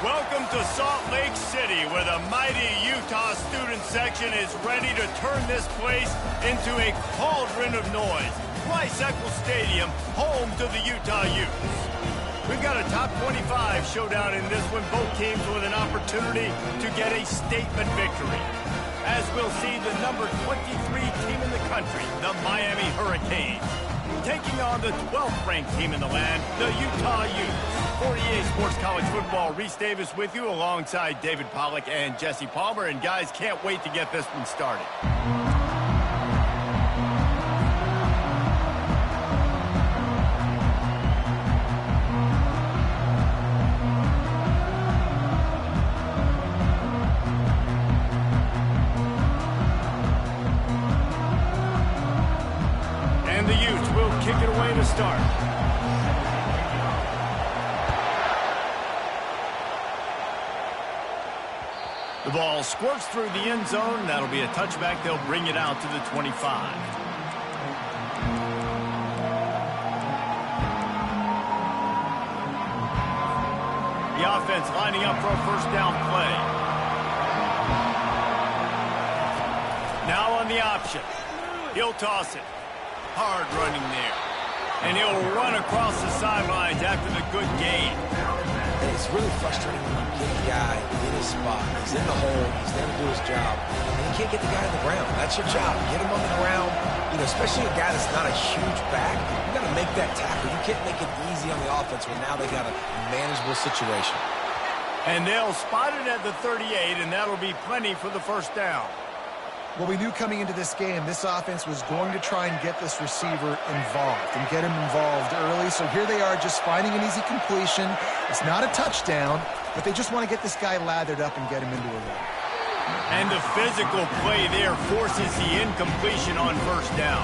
Welcome to Salt Lake City, where the mighty Utah student section is ready to turn this place into a cauldron of noise. Rice-Eccles Stadium, home to the Utah Utes. We've got a top 25 showdown in this one, both teams with an opportunity to get a statement victory. As we'll see the number 23 team in the country, the Miami Hurricanes, taking on the 12th ranked team in the land, the Utah Utes. For EA Sports College Football, Reese Davis with you alongside David Pollack and Jesse Palmer. And guys, can't wait to get this one started. And the Utes will kick it away to start. The ball squirts through the end zone. That'll be a touchback. They'll bring it out to the 25. The offense lining up for a first down play. Now on the option. He'll toss it. Hard running there. And he'll run across the sidelines after the good gain. It's really frustrating when you get a guy in his spot. He's in the hole. He's there to do his job. And you can't get the guy on the ground. That's your job. Get him on the ground. You know, especially a guy that's not a huge back. You got to make that tackle. You can't make it easy on the offense when now they got a manageable situation. And they'll spot it at the 38, and that'll be plenty for the first down. Well, we knew coming into this game, this offense was going to try and get this receiver involved and get him involved early. So here they are just finding an easy completion. It's not a touchdown, but they just want to get this guy lathered up and get him into a run. And the physical play there forces the incompletion on first down.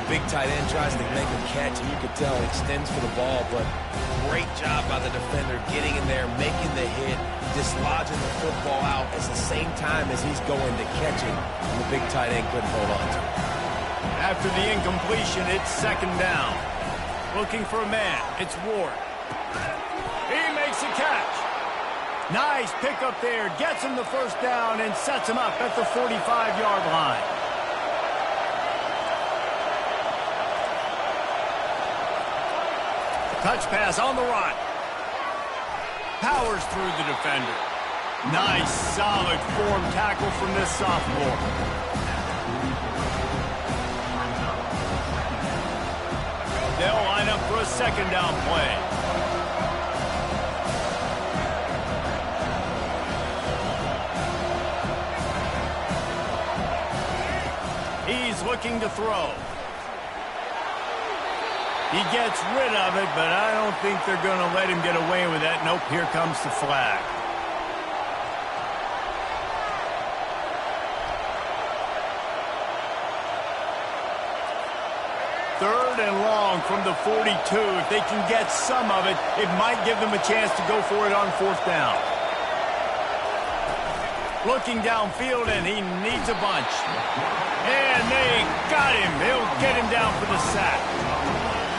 Big tight end tries to make a catch, and you could tell he extends for the ball, but great job by the defender getting in there, making the hit, dislodging the football out at the same time as he's going to catch it, and the big tight end couldn't hold on to it. After the incompletion, it's second down. Looking for a man. It's Ward. He makes a catch. Nice pickup there. Gets him the first down and sets him up at the 45-yard line. Touch pass on the run. Powers through the defender. Nice, solid form tackle from this sophomore. They'll line up for a second down play. He's looking to throw. He gets rid of it, but I don't think they're going to let him get away with that. Nope, here comes the flag. Third and long from the 42. If they can get some of it, it might give them a chance to go for it on fourth down. Looking downfield, and he needs a bunch. And they got him. They'll get him down for the sack.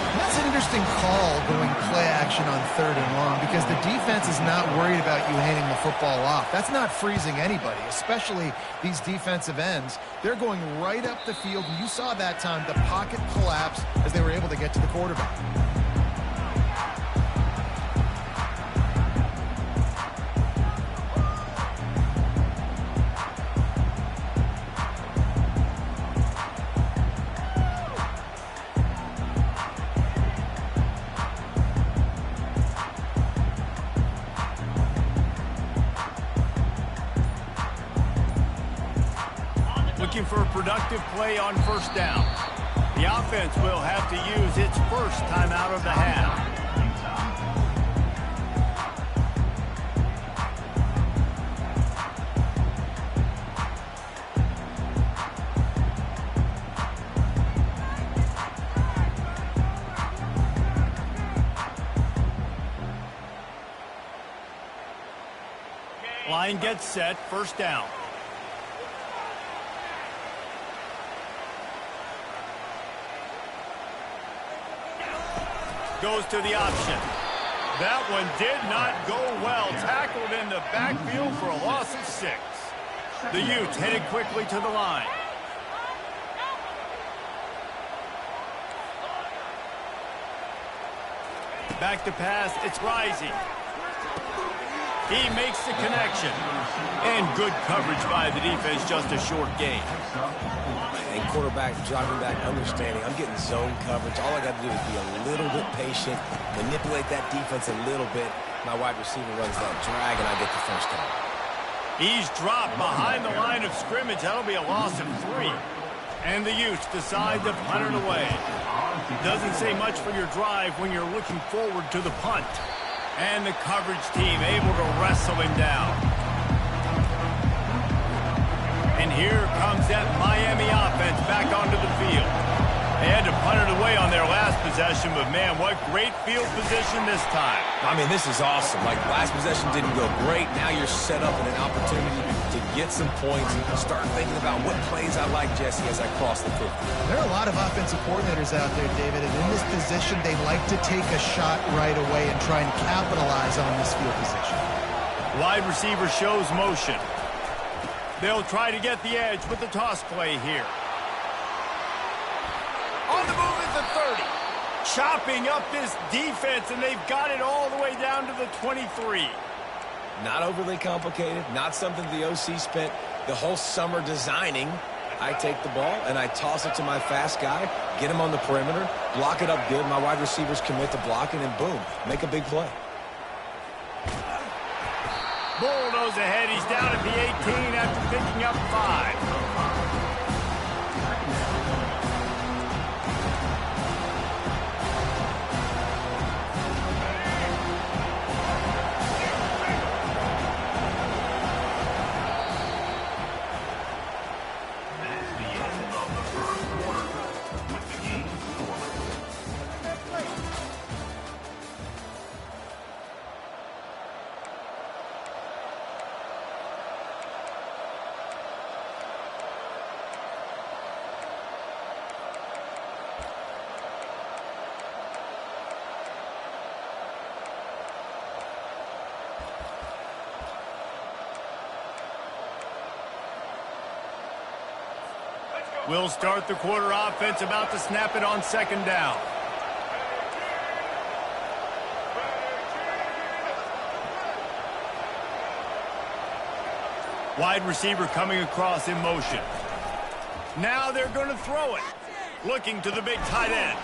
That's an interesting call going play action on third and long because the defense is not worried about you handing the football off. That's not freezing anybody, especially these defensive ends. They're going right up the field, and you saw that time the pocket collapse as they were able to get to the quarterback. Looking for a productive play on first down. The offense will have to use its first timeout of the half. Line gets set, first down. Goes to the option. That one did not go well. Tackled in the backfield for a loss of 6. The Utes headed quickly to the line. Back to pass, it's Rising. He makes the connection. And good coverage by the defense, just a short gain. And quarterback, dropping back, understanding, I'm getting zone coverage. All I got to do is be a little bit patient, manipulate that defense a little bit. My wide receiver runs that drag, and I get the first down. He's dropped behind the line of scrimmage. That'll be a loss of 3. And the Utes decide to punt it away. Doesn't say much for your drive when you're looking forward to the punt. And the coverage team able to wrestle him down. And here comes that Miami offense back onto the field. They had to punt it away on their last possession, but man, what great field position this time. I mean, this is awesome. Like, last possession didn't go great. Now you're set up in an opportunity to get some points and start thinking about what plays I like, Jesse, as I cross the 50. There are a lot of offensive coordinators out there, David, and in this position, they like to take a shot right away and try and capitalize on this field position. Wide receiver shows motion. They'll try to get the edge with the toss play here. On the move at the 30. Chopping up this defense, and they've got it all the way down to the 23. Not overly complicated, not something the OC spent the whole summer designing. I take the ball, and I toss it to my fast guy, get him on the perimeter, block it up good. My wide receivers commit to blocking, and boom, make a big play. Bulldoze ahead. He's down at the 18 after picking up 5. We'll start the quarter offense, about to snap it on 2nd down. Wide receiver coming across in motion. Now they're going to throw it. Looking to the big tight end.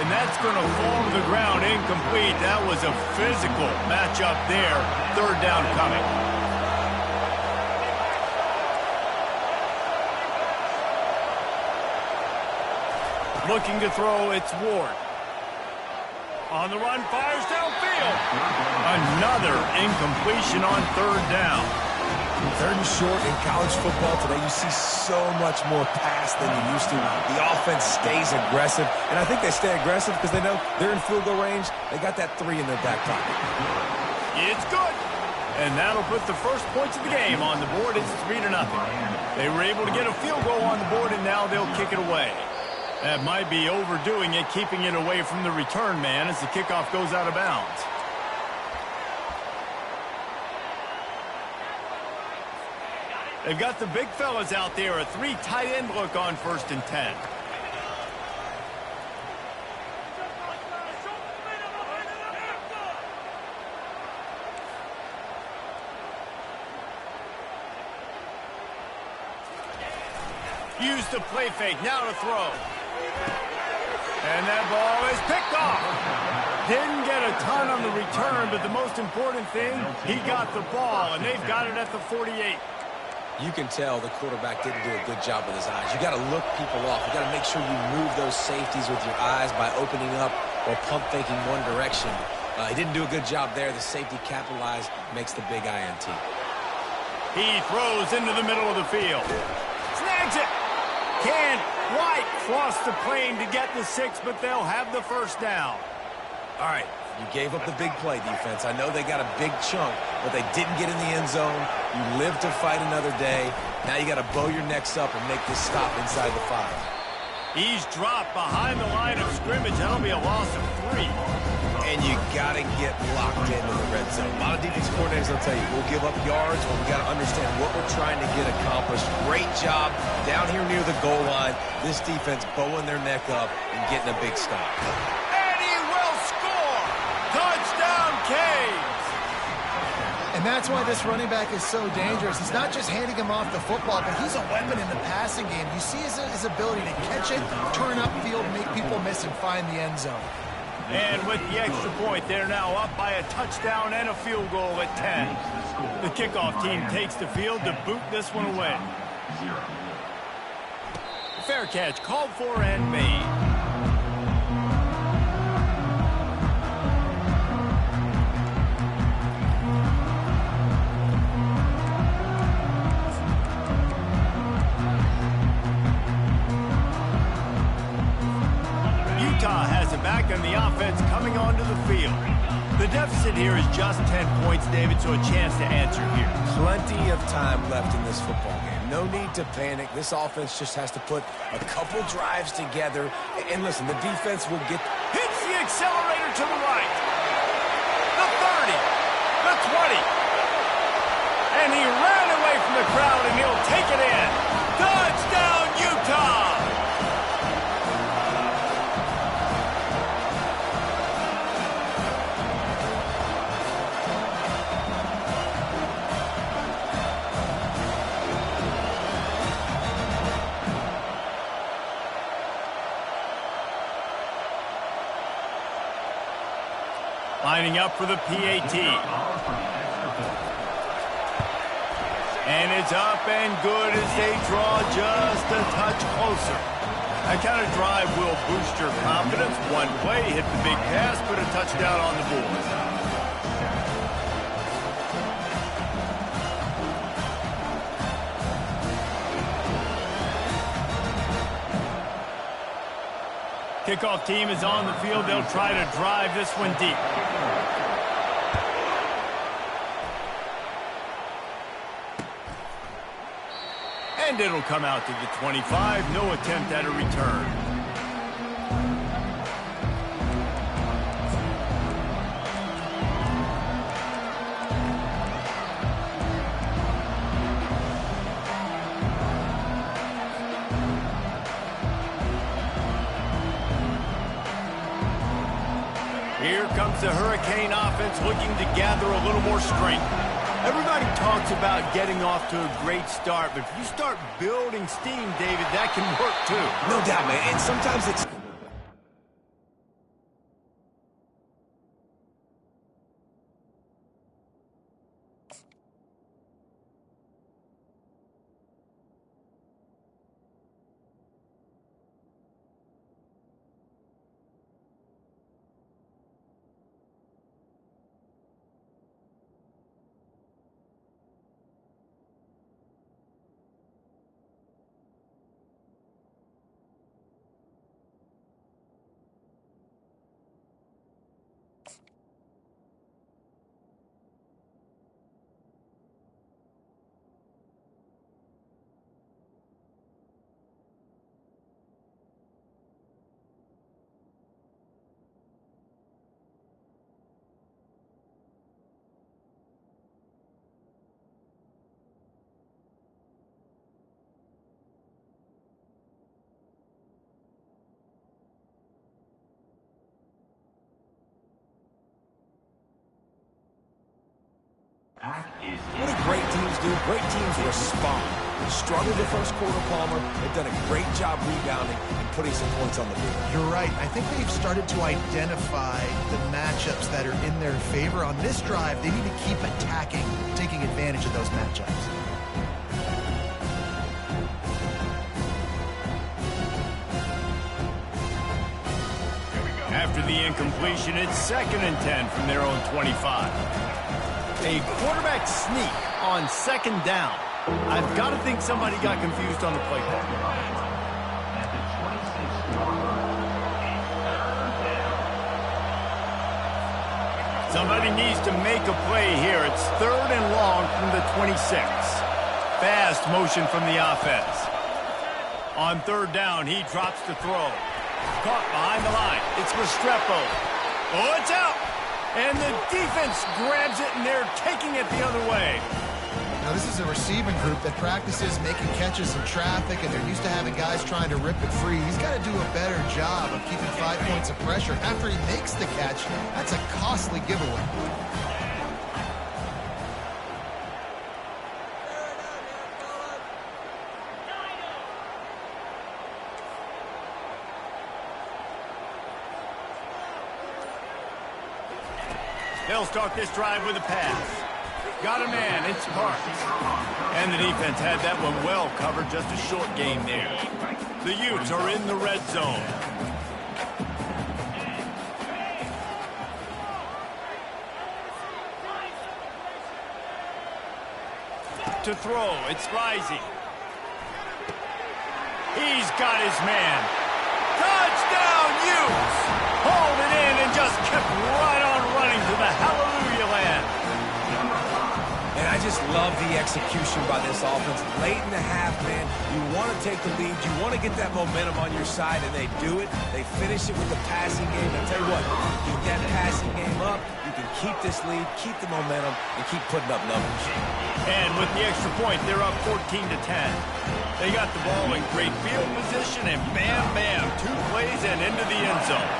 And that's going to fall to the ground incomplete. That was a physical matchup there. 3rd down coming. Looking to throw, it's Ward. On the run, fires downfield. Another incompletion on 3rd down. 3rd and short in college football today, you see so much more pass than you used to. The offense stays aggressive, and I think they stay aggressive because they know they're in field goal range. They got that 3 in their back pocket. It's good. And that'll put the first points of the game on the board. It's 3-0. They were able to get a field goal on the board, and now they'll kick it away. That might be overdoing it, keeping it away from the return man as the kickoff goes out of bounds. They've got the big fellas out there, a 3 tight end look on 1st and 10. Use the play fake, now to throw. And that ball is picked off. Didn't get a ton on the return, but the most important thing, he got the ball, and they've got it at the 48. You can tell the quarterback didn't do a good job with his eyes. You got to look people off. You got to make sure you move those safeties with your eyes by opening up or pump faking one direction. He didn't do a good job there. The safety capitalized, makes the big INT. He throws into the middle of the field. Snags it. Can't quite cross the plane to get the 6, but they'll have the 1st down. All right, you gave up the big play, defense. I know they got a big chunk, but they didn't get in the end zone. You live to fight another day. Now you got to bow your necks up and make this stop inside the 5. He's dropped behind the line of scrimmage. That'll be a loss of 3. And you got to get locked into the red zone. A lot of defense coordinators will tell you, we'll give up yards, but we got to understand what we're trying to get accomplished. Great job down here near the goal line. This defense bowing their neck up and getting a big stop. And he will score! Touchdown, Canes! And that's why this running back is so dangerous. He's not just handing him off the football, but he's a weapon in the passing game. You see his ability to catch it, turn upfield, make people miss, and find the end zone. And with the extra point, they're now up by a touchdown and a field goal at 10. The kickoff team takes the field to boot this one away. Fair catch called for and made. Utah has it back and the offense coming onto the field. The deficit here is just 10 points, David, so a chance to answer here. Plenty of time left in this football game. No need to panic. This offense just has to put a couple drives together. And listen, the defense will get... Hits the accelerator to the right. The 30. The 20. And he ran away from the crowd, and he'll take it in. Touchdown, Utah! Lining up for the PAT. And it's up and good as they draw just a touch closer. That kind of drive will boost your confidence. One play, hit the big pass, put a touchdown on the board. Kickoff team is on the field. They'll try to drive this one deep. And it'll come out to the 25. No attempt at a return. Here comes the Hurricane offense looking to gather a little more strength. Everybody talks about getting off to a great start, but if you start building steam, David, that can work too. No doubt, man. And sometimes it's... What do great teams do? Great teams respond. Struggled the first quarter, Palmer. They've done a great job rebounding and putting some points on the board. You're right. I think they've started to identify the matchups that are in their favor. On this drive, they need to keep attacking, taking advantage of those matchups. After the incompletion, it's 2nd and 10 from their own 25. A quarterback sneak on 2nd down. I've got to think somebody got confused on the play call. Somebody needs to make a play here. It's 3rd and long from the 26. Fast motion from the offense. On 3rd down, he drops to throw. Caught behind the line. It's Restrepo. Oh, it's out. And the defense grabs it, and they're taking it the other way. Now, this is a receiving group that practices making catches in traffic, and they're used to having guys trying to rip it free. He's got to do a better job of keeping 5 points of pressure after he makes the catch. That's a costly giveaway. They'll start this drive with a pass. Got a man, it's Parks. And the defense had that one well covered, just a short game there. The Utes are in the red zone. To throw, it's Rising. He's got his man. Touchdown, Utes! Hauled it in and just kept right on running to the hallelujah land. And I just love the execution by this offense. Late in the half, man, you want to take the lead. You want to get that momentum on your side, and they do it. They finish it with the passing game. I tell you what, get that passing game up, you can keep this lead, keep the momentum, and keep putting up numbers. And with the extra point, they're up 14-10. They got the ball in great field position, and bam, bam, 2 plays and into the end zone.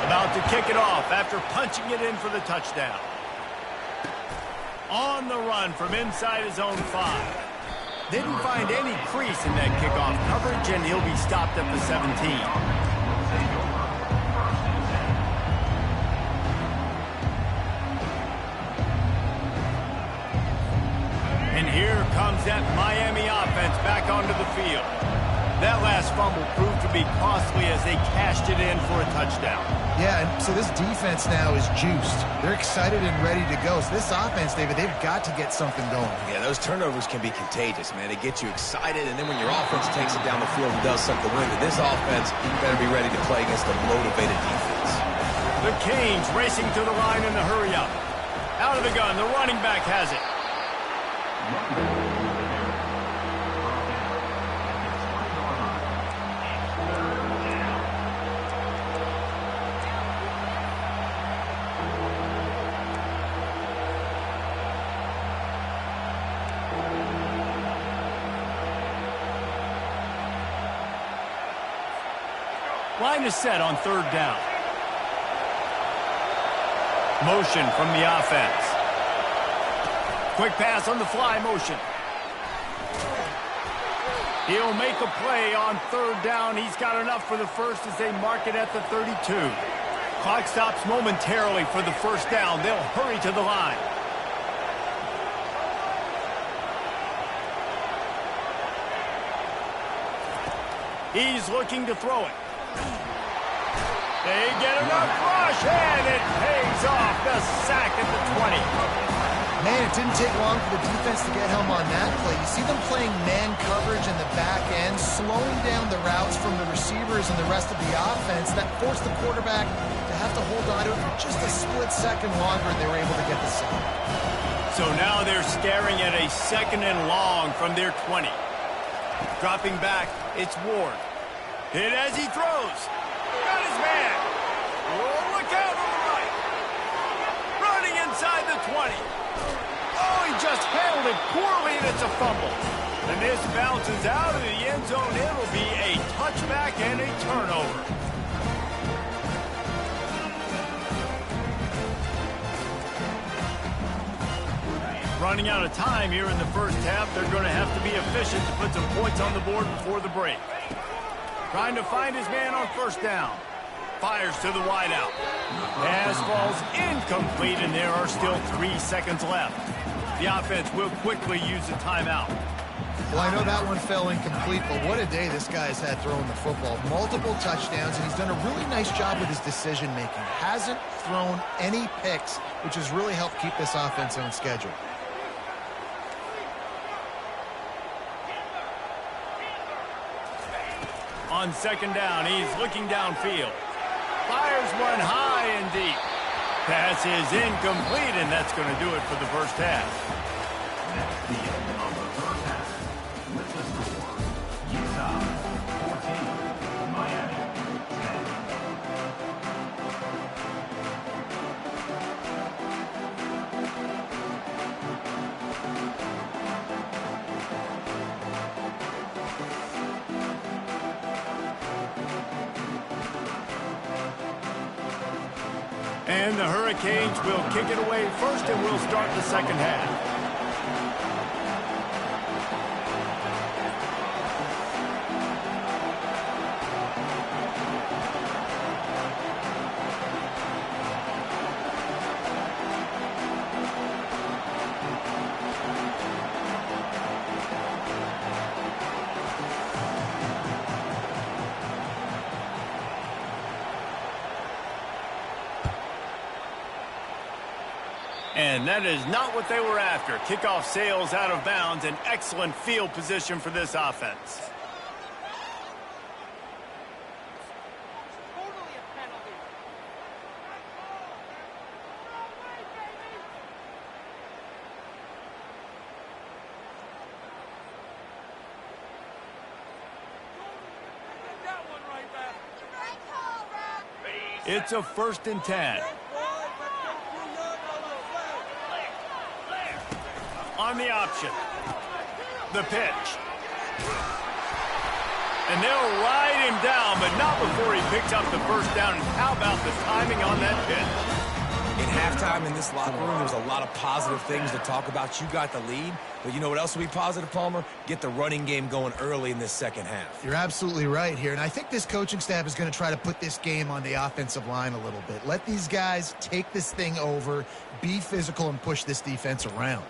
About to kick it off after punching it in for the touchdown. On the run from inside his own 5. Didn't find any crease in that kickoff coverage, and he'll be stopped at the 17. And here comes that Miami offense back onto the field. That last fumble proved to be costly as they cashed it in for a touchdown. Yeah, and so this defense now is juiced. They're excited and ready to go. So this offense, David, they've got to get something going. Yeah, those turnovers can be contagious, man. They get you excited, and then when your offense takes it down the field and does something to win it, this offense better be ready to play against a motivated defense. The Canes racing to the line in the hurry-up. Out of the gun, the running back has it. Line is set on 3rd down. Motion from the offense. Quick pass on the fly motion. He'll make a play on 3rd down. He's got enough for the first as they mark it at the 32. Clock stops momentarily for the first down. They'll hurry to the line. He's looking to throw it. They get enough rush, and it pays off. The sack at the 20. Man, it didn't take long for the defense to get home on that play. You see them playing man coverage in the back end, slowing down the routes from the receivers and the rest of the offense. That forced the quarterback to have to hold on to it for just a split second longer, and they were able to get the sack. So now they're staring at a 2nd and long from their 20. Dropping back, it's Ward. Hit as he throws. Got his man. Oh, look out on the right. Running inside the 20. Oh, he just handled it poorly, and it's a fumble. And this bounces out of the end zone. It'll be a touchback and a turnover. Running out of time here in the first half. They're going to have to be efficient to put some points on the board before the break. Trying to find his man on 1st down. Fires to the wideout. Pass falls incomplete, and there are still 3 seconds left. The offense will quickly use a timeout. Well, I know that one fell incomplete, but what a day this guy's had throwing the football. Multiple touchdowns, and he's done a really nice job with his decision-making. Hasn't thrown any picks, which has really helped keep this offense on schedule. On 2nd down, he's looking downfield. Fires one high and deep. Pass is incomplete, and that's going to do it for the first half. That's the end of the first half. With the score, Utah 14, Miami 10. And the Hurricanes will kick it away first, and we'll start the second half. And that is not what they were after. Kickoff sails out of bounds. An excellent field position for this offense. It's a 1st and 10. On the option. The pitch. And they'll ride him down, but not before he picks up the first down. And how about the timing on that pitch? In halftime in this locker room, there's a lot of positive things to talk about. You got the lead, but you know what else will be positive, Palmer? Get the running game going early in this second half. You're absolutely right here, and I think this coaching staff is going to try to put this game on the offensive line a little bit. Let these guys take this thing over, be physical, and push this defense around.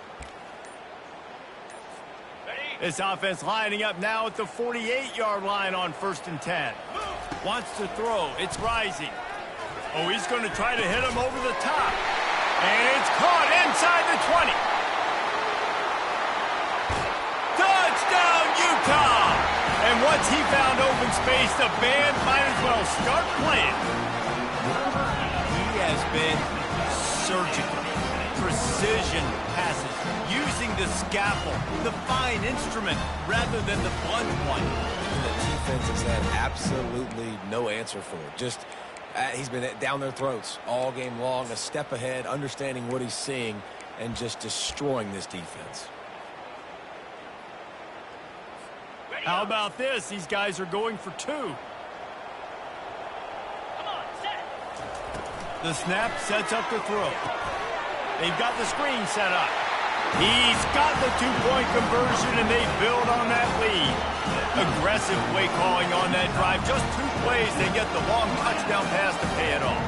This offense lining up now at the 48-yard line on 1st and 10. Wants to throw. It's rising. Oh, he's going to try to hit him over the top. And it's caught inside the 20. Touchdown, Utah! And once he found open space, the band might as well start playing. He has been surgical. Precision passes, using the scalpel, the fine instrument, rather than the blunt one. And the defense has had absolutely no answer for it. Just, he's been down their throats all game long, a step ahead, understanding what he's seeing, and just destroying this defense. How about this? These guys are going for 2. The snap sets up the throw. They've got the screen set up. He's got the 2-point conversion, and they build on that lead. Aggressive play calling on that drive. Just 2 plays, they get the long touchdown pass to pay it off.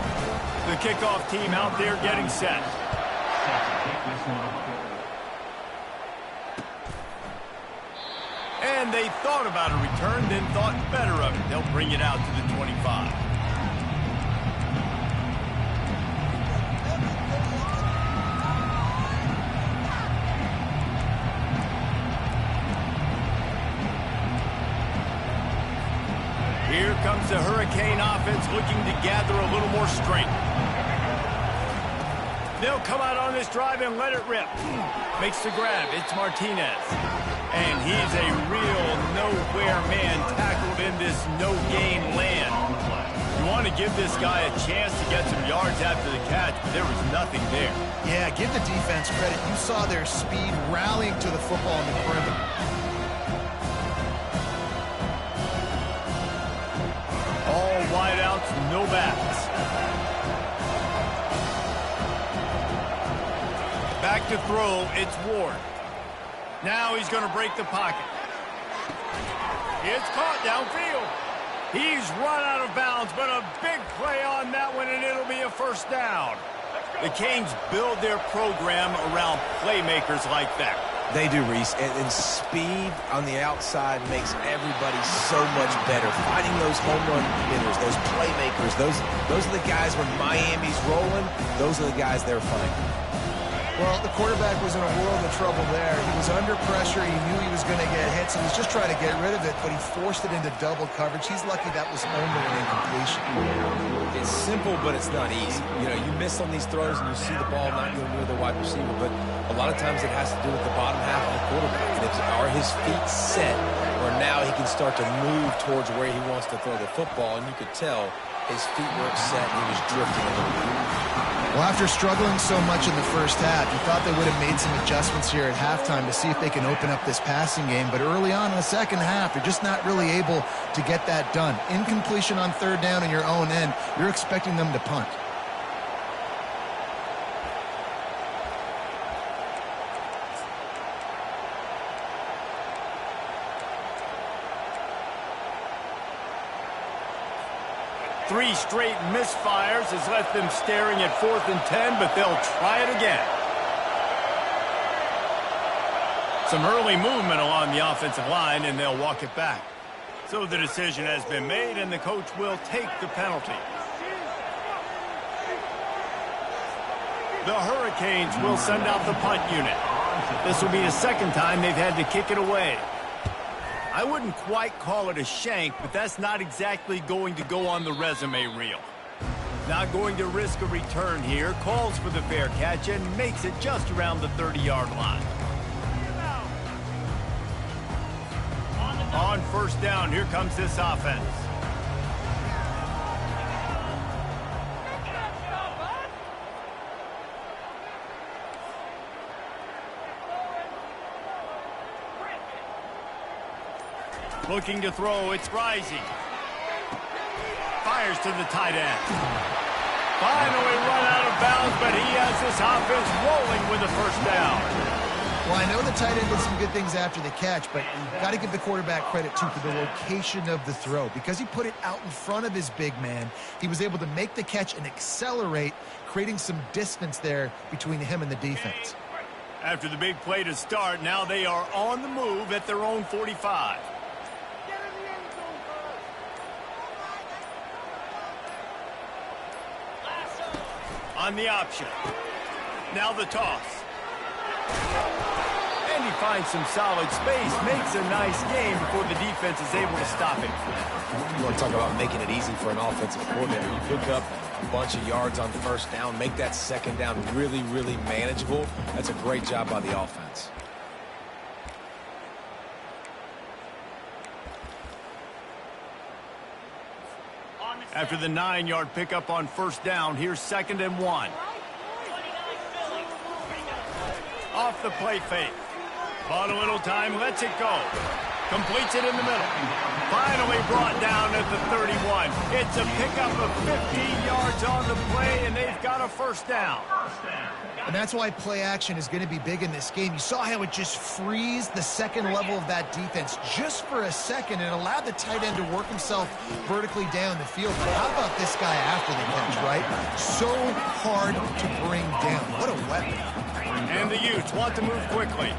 The kickoff team out there getting set. And they thought about a return, then thought better of it. They'll bring it out to the 25. Here comes the Hurricane offense looking to gather a little more strength. They'll come out on this drive and let it rip. Makes the grab. It's Martinez. And he's a real nowhere man tackled in this no-gain land. You want to give this guy a chance to get some yards after the catch, but there was nothing there. Yeah, give the defense credit. You saw their speed rallying to the football in the perimeter. All wideouts, no backs. Back to throw, it's Ward. Now he's going to break the pocket. It's caught downfield. He's run out of bounds, but a big play on that one, and it'll be a 1st down. The Canes build their program around playmakers like that. They do, Reese, and speed on the outside makes everybody so much better. Finding those home run hitters, those playmakers, those are the guys when Miami's rolling, those are the guys they're finding. Well, the quarterback was in a world of trouble there. He was under pressure. He knew he was going to get hit, so he was just trying to get rid of it, but he forced it into double coverage. He's lucky that was only an incompletion. It's simple, but it's not easy. You know, you miss on these throws and you see the ball not go near the wide receiver, but a lot of times it has to do with the bottom half of the quarterback. And are his feet set where now he can start to move towards where he wants to throw the football, and you could tell his feet weren't set and he was drifting a little bit. Well, after struggling so much in the first half, you thought they would have made some adjustments here at halftime to see if they can open up this passing game. But early on in the second half, they're just not really able to get that done. Incompletion on 3rd down in your own end, you're expecting them to punt. 3 straight misfires has left them staring at 4th and 10, but they'll try it again. Some early movement along the offensive line, and they'll walk it back. So the decision has been made, and the coach will take the penalty. The Hurricanes will send out the punt unit. This will be the second time they've had to kick it away. I wouldn't quite call it a shank, but that's not exactly going to go on the resume reel. Not going to risk a return here, calls for the fair catch, and makes it just around the 30-yard line. On first down, here comes this offense. Looking to throw, it's Rising. Fires to the tight end. Finally run out of bounds, but he has this offense rolling with a first down. Well, I know the tight end did some good things after the catch, but you've got to give the quarterback credit, too, for the location of the throw. Because he put it out in front of his big man, he was able to make the catch and accelerate, creating some distance there between him and the defense. After the big play to start, now they are on the move at their own 45. On the option. Now the toss. And he finds some solid space, makes a nice game before the defense is able to stop him. You want to talk about making it easy for an offensive coordinator. You pick up a bunch of yards on first down, make that second down really, really manageable. That's a great job by the offense. After the 9-yard pickup on first down, here's 2nd and 1. Off the play fake. Bought a little time, lets it go. Completes it in the middle. Finally brought down at the 31. It's a pickup of 15 yards on the play, and they've got a first down. And that's why play action is going to be big in this game. You saw how it just frees the second level of that defense just for a second and allowed the tight end to work himself vertically down the field. But how about this guy after the catch, right? So hard to bring down. What a weapon. And the Utes want to move quickly.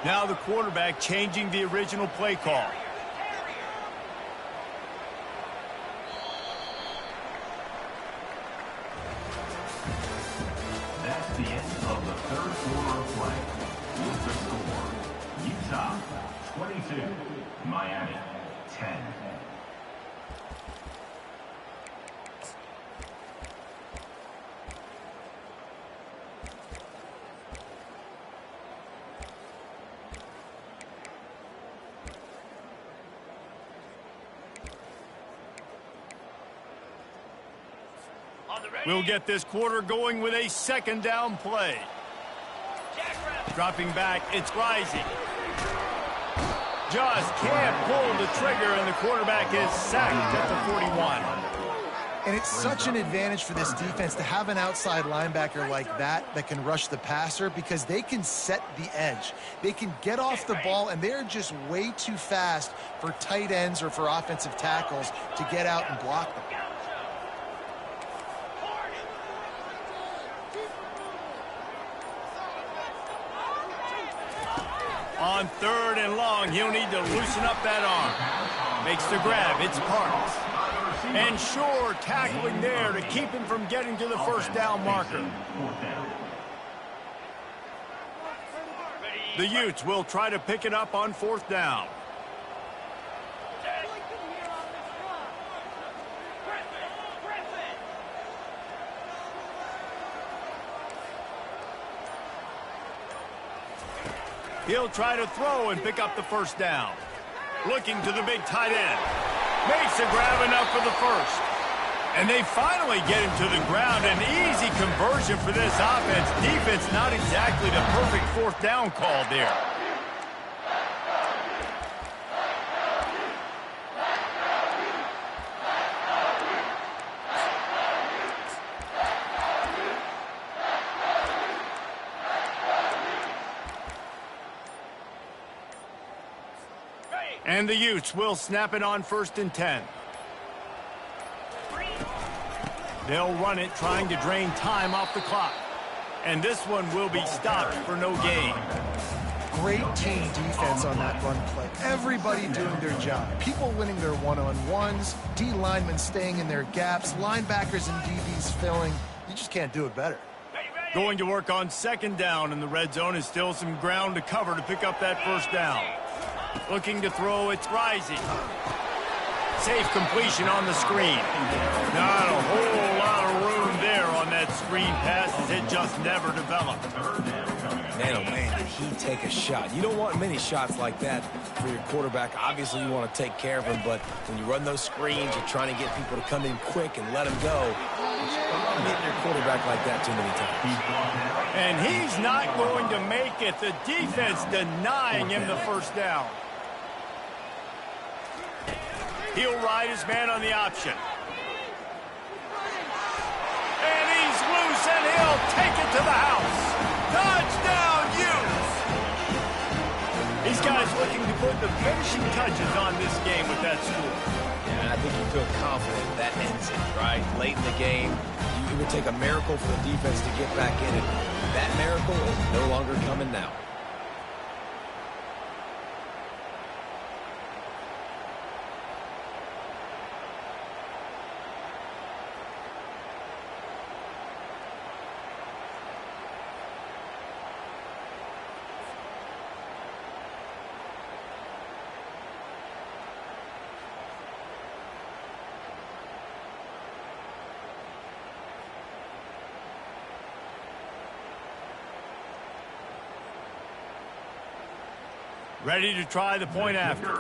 Now the quarterback changing the original play call. That's the end of the third quarter of play. With the score, Utah 22, Miami 10. We'll get this quarter going with a second down play. Dropping back, it's Rising. Just can't pull the trigger, and the quarterback is sacked at the 41. And it's such an advantage for this defense to have an outside linebacker like that can rush the passer because they can set the edge. They can get off the ball, and they're just way too fast for tight ends or for offensive tackles to get out and block them. On 3rd and long, he'll need to loosen up that arm. Makes the grab, it's Parks. And Shore tackling there to keep him from getting to the first down marker. The Utes will try to pick it up on 4th down. He'll try to throw and pick up the first down. Looking to the big tight end. Makes a grab enough for the first. And they finally get him to the ground. An easy conversion for this offense. Defense not exactly the perfect 4th down call there. And the Utes will snap it on 1st and 10. They'll run it, trying to drain time off the clock. And this one will be stopped for no gain. Great team defense on that run play. Everybody doing their job. People winning their one-on-ones, D linemen staying in their gaps, linebackers and DBs filling. You just can't do it better. Going to work on 2nd down, and the red zone is still some ground to cover to pick up that 1st down. Looking to throw, it's rising. Safe completion on the screen. Not a whole lot of room there on that screen pass as it just never developed. Man, oh man, did he take a shot. You don't want many shots like that for your quarterback. Obviously, you want to take care of him, but when you run those screens, you're trying to get people to come in quick and let him go. You don't hit your quarterback like that too many times. And he's not going to make it. The defense denying him the 1st down. He'll ride his man on the option. And he's loose, and he'll take it to the house. Touchdown, Utes! These guys looking to put the finishing touches on this game with that score. Yeah, I think you feel confident that ends it, right? Late in the game, it would take a miracle for the defense to get back in it. That miracle is no longer coming now. Ready to try the point after.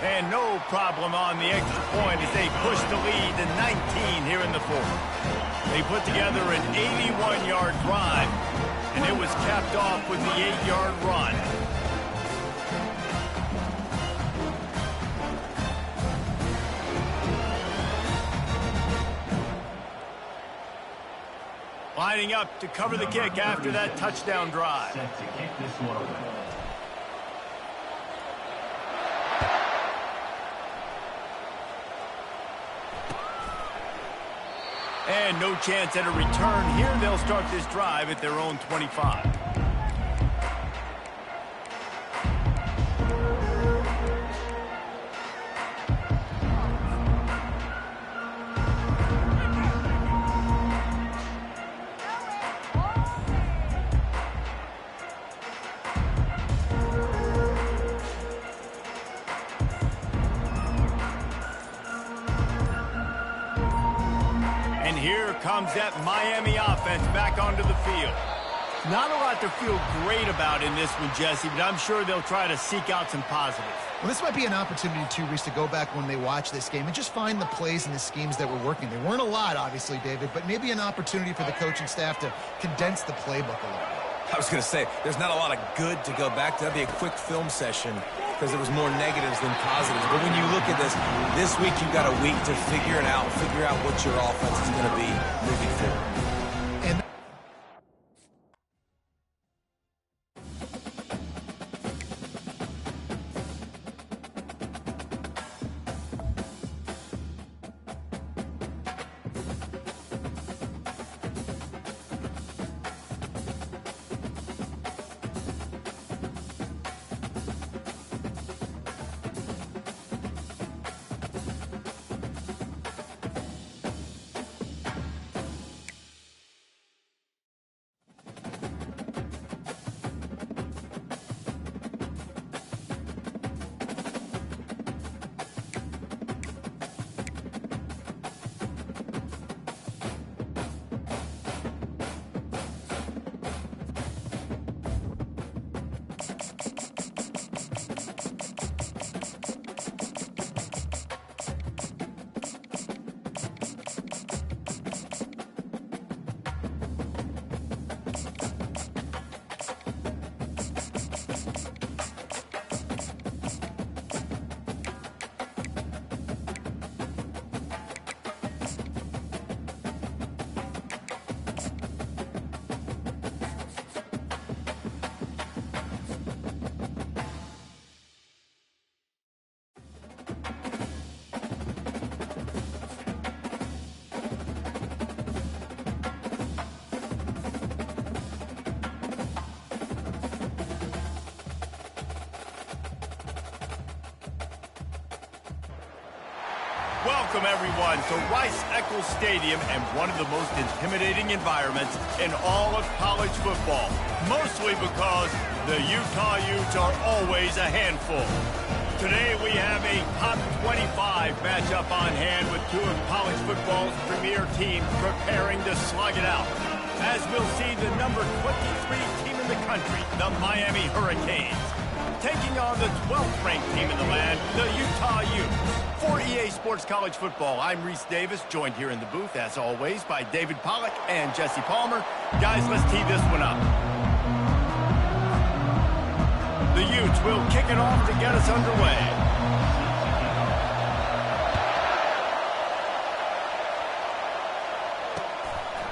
And no problem on the extra point as they push the lead to 19 here in the 4th. They put together an 81-yard drive, and it was capped off with the 8-yard run. Lining up to cover the kick after that touchdown drive. Set to kick this one away. And no chance at a return here. They'll start this drive at their own 25. Here comes that Miami offense back onto the field. Not a lot to feel great about in this one, Jesse, but I'm sure they'll try to seek out some positives. Well, this might be an opportunity, too, Reese, to go back when they watch this game and just find the plays and the schemes that were working. There weren't a lot, obviously, David, but maybe an opportunity for the coaching staff to condense the playbook a little bit. I was going to say, there's not a lot of good to go back to. That'd be a quick film session because there was more negatives than positives. But when you look at this week you've got a week to figure it out, figure out what your offense is going to be moving forward. And Welcome, everyone, to Rice-Eccles Stadium and one of the most intimidating environments in all of college football, mostly because the Utah Utes are always a handful. Today, we have a top 25 matchup on hand with two of college football's premier teams preparing to slug it out. As we'll see, the number 23 team in the country, the Miami Hurricanes, taking on the 12th ranked team in the land, the Utah Utes. For EA Sports College Football, I'm Reese Davis, joined here in the booth, as always, by David Pollack and Jesse Palmer. Guys, let's tee this one up. The Utes will kick it off to get us underway.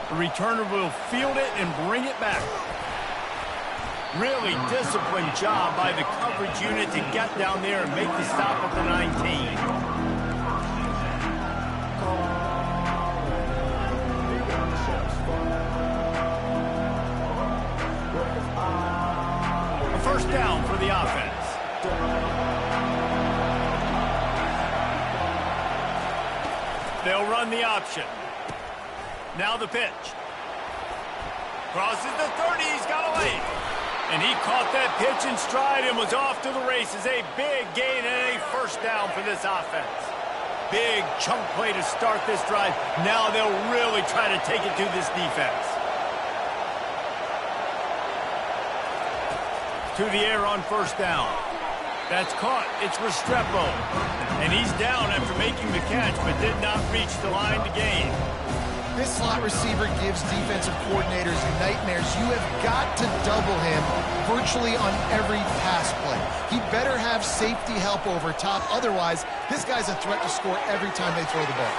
The returner will field it and bring it back. Really disciplined job by the coverage unit to get down there and make the stop at the 19. A first down for the offense. They'll run the option. Now the pitch. Crosses the 30, he's got away. And he caught that pitch in stride and was off to the races. A big gain and a first down for this offense. Big chunk play to start this drive. Now they'll really try to take it to this defense. To the air on first down. That's caught. It's Restrepo. And he's down after making the catch, but did not reach the line to gain. This slot receiver gives defensive coordinators nightmares. You have got to double him virtually on every pass play. He better have safety help over top. Otherwise, this guy's a threat to score every time they throw the ball.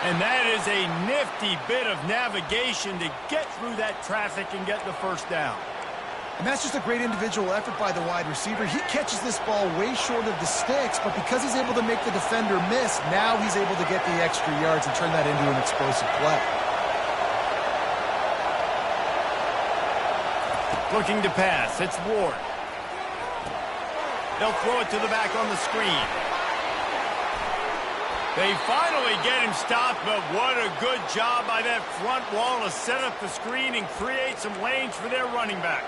And that is a nifty bit of navigation to get through that traffic and get the first down. And that's just a great individual effort by the wide receiver. He catches this ball way short of the sticks, but because he's able to make the defender miss, now he's able to get the extra yards and turn that into an explosive play. Looking to pass. It's Ward. They'll throw it to the back on the screen. They finally get him stopped, but what a good job by that front wall to set up the screen and create some lanes for their running back.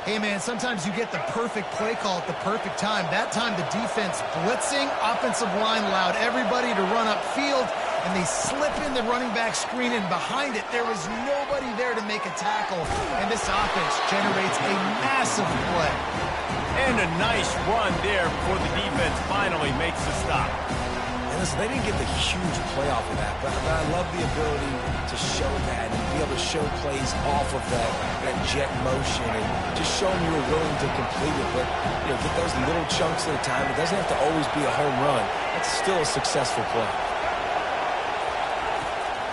Hey, man, sometimes you get the perfect play call at the perfect time. That time, the defense blitzing, offensive line allowed everybody to run upfield, and they slip in the running back screen, and behind it, there was nobody there to make a tackle, and this offense generates a massive play. And a nice run there before the defense finally makes the stop. And listen, they didn't get the huge play off of that, but I love the ability to show that and be able to show plays off of that jet motion and just show them you were willing to complete it. But, you know, get those little chunks at a time. It doesn't have to always be a home run. It's still a successful play.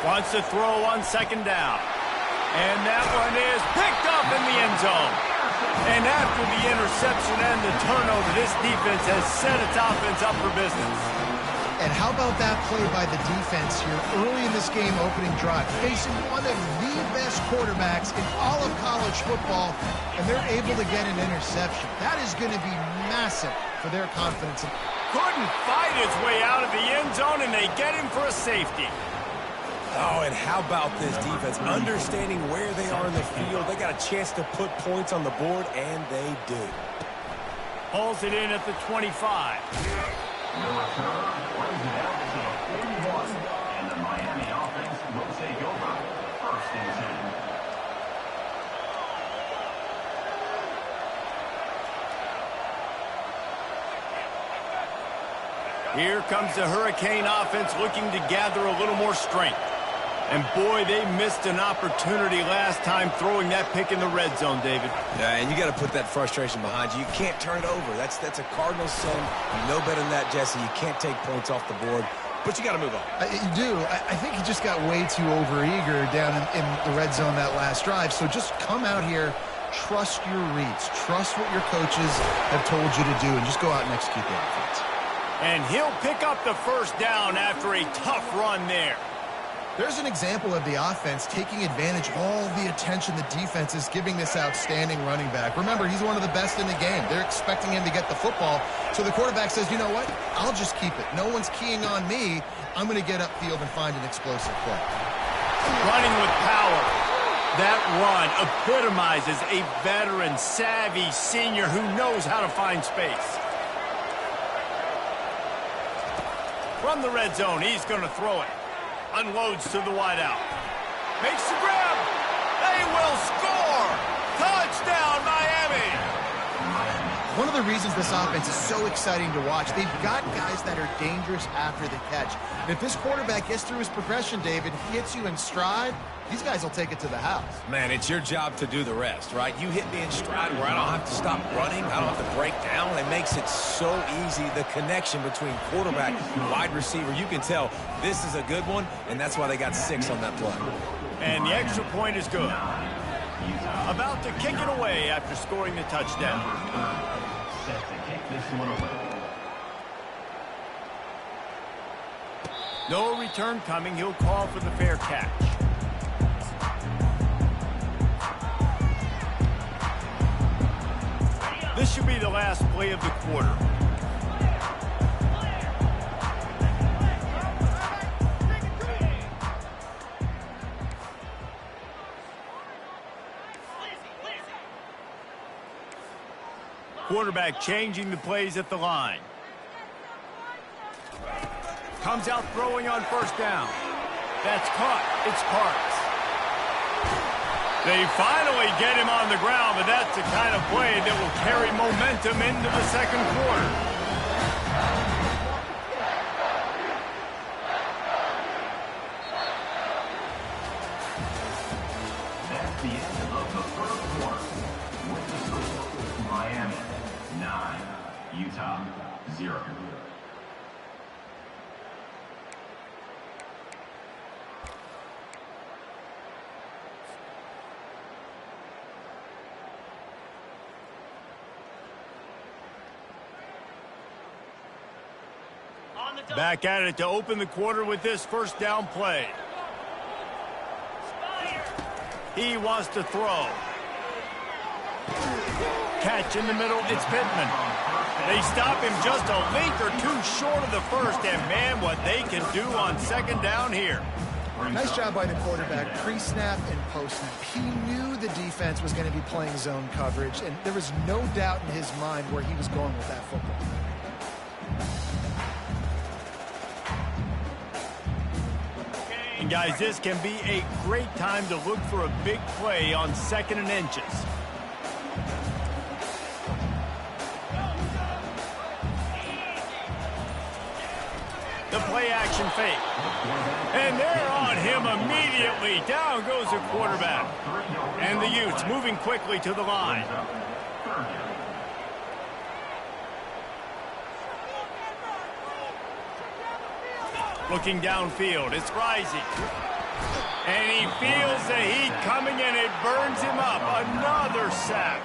Wants to throw on second down. And that one is picked up in the end zone. And after the interception and the turnover, this defense has set its offense up for business. And how about that play by the defense here early in this game opening drive, facing one of the best quarterbacks in all of college football, and they're able to get an interception. That is going to be massive for their confidence. Couldn't fight his way out of the end zone, and they get him for a safety. Oh, and how about this defense? Understanding where they are in the field. They got a chance to put points on the board, and they do. Pulls it in at the 25. The return brings it out to 41, and the Miami offense will take over. First and 10. Here comes the Hurricane offense looking to gather a little more strength. And boy, they missed an opportunity last time throwing that pick in the red zone, David. Yeah, and you got to put that frustration behind you. You can't turn it over. That's a cardinal sin. You know better than that, Jesse. You can't take points off the board, but you got to move on. You do. I think he just got way too overeager down in the red zone that last drive. So just come out here, trust your reads, trust what your coaches have told you to do, and just go out and execute the offense. And he'll pick up the first down after a tough run there. There's an example of the offense taking advantage of all the attention the defense is giving this outstanding running back. Remember, he's one of the best in the game. They're expecting him to get the football. So the quarterback says, you know what? I'll just keep it. No one's keying on me. I'm going to get upfield and find an explosive play. Running with power. That run epitomizes a veteran, savvy senior who knows how to find space. From the red zone, he's going to throw it. Unloads to the wideout. Makes the grab. They will score. Touchdown, Miami. One of the reasons this offense is so exciting to watch, they've got guys that are dangerous after the catch. And if this quarterback gets through his progression, David, he hits you in stride, these guys will take it to the house. Man, it's your job to do the rest, right? You hit me in stride where I don't have to stop running. I don't have to break down. It makes it so easy. The connection between quarterback and wide receiver, you can tell this is a good one, and that's why they got 6 on that play. And the extra point is good. About to kick it away after scoring the touchdown. Set to kick this one away. No return coming. He'll call for the fair catch. This should be the last play of the quarter. Quarterback changing the plays at the line. Comes out throwing on first down. That's caught. It's Parks. They finally get him on the ground, but that's the kind of play that will carry momentum into the second quarter. That's the end of the first quarter. With the score, Miami 9, Utah 0. Back at it to open the quarter with this first down play. He wants to throw. Catch in the middle, it's Pittman. They stop him just a link or two short of the first, and man, what they can do on second down here. Nice job by the quarterback, pre-snap and post-snap. He knew the defense was going to be playing zone coverage, and there was no doubt in his mind where he was going with that football. And guys, this can be a great time to look for a big play on 2nd and inches. The play action fake. And they're on him immediately. Down goes the quarterback. And the Utes moving quickly to the line. Looking downfield, it's rising. And he feels the heat coming and it burns him up. Another sack.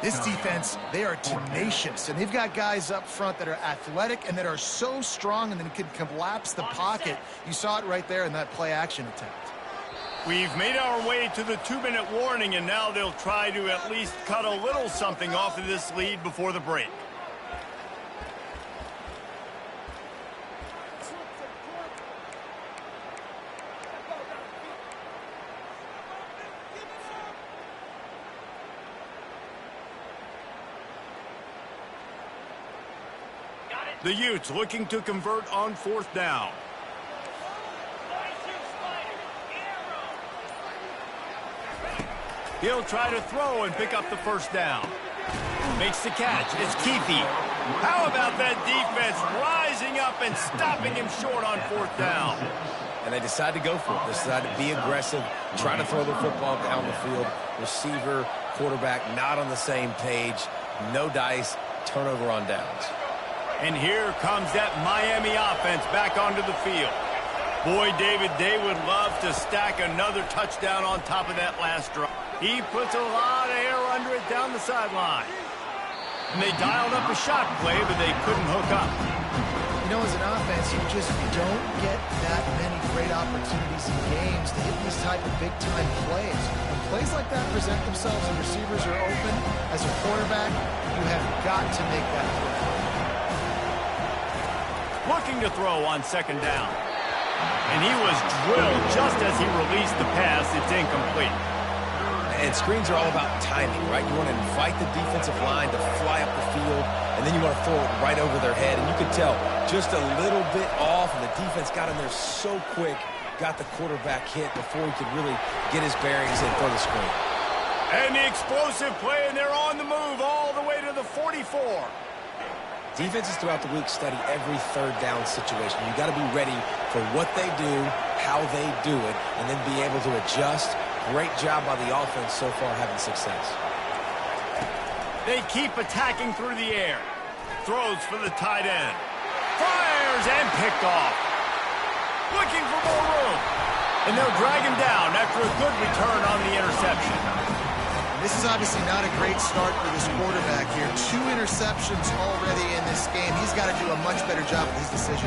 This defense, they are tenacious, and they've got guys up front that are athletic and that are so strong and then can collapse the pocket. You saw it right there in that play action attempt. We've made our way to the 2-minute warning, and now they'll try to at least cut a little something off of this lead before the break. The Utes looking to convert on 4th down. He'll try to throw and pick up the first down. Makes the catch. It's Keefe. How about that defense rising up and stopping him short on 4th down? And they decide to go for it. They decide to be aggressive, try to throw the football down the field. Receiver, quarterback, not on the same page. No dice, turnover on downs. And here comes that Miami offense back onto the field. Boy, David, they would love to stack another touchdown on top of that last drive. He puts a lot of air under it down the sideline. And they dialed up a shot play, but they couldn't hook up. You know, as an offense, you just don't get that many great opportunities in games to hit these type of big-time plays. When plays like that present themselves and receivers are open, as a quarterback, you have got to make that throw. Looking to throw on second down. And he was drilled just as he released the pass. It's incomplete. And screens are all about timing, right? You want to invite the defensive line to fly up the field, and then you want to throw it right over their head. And you can tell just a little bit off, and the defense got in there so quick, got the quarterback hit before he could really get his bearings and throw the screen. And the explosive play, and they're on the move all the way to the 44. Defenses throughout the week study every third down situation. You got to be ready for what they do, how they do it, and then be able to adjust. Great job by the offense so far having success. They keep attacking through the air. Throws for the tight end. Fires and picked off. Looking for more room. And they'll drag him down after a good return on the interception. This is obviously not a great start for this quarterback here. 2 interceptions already in this game. He's got to do a much better job with his decision.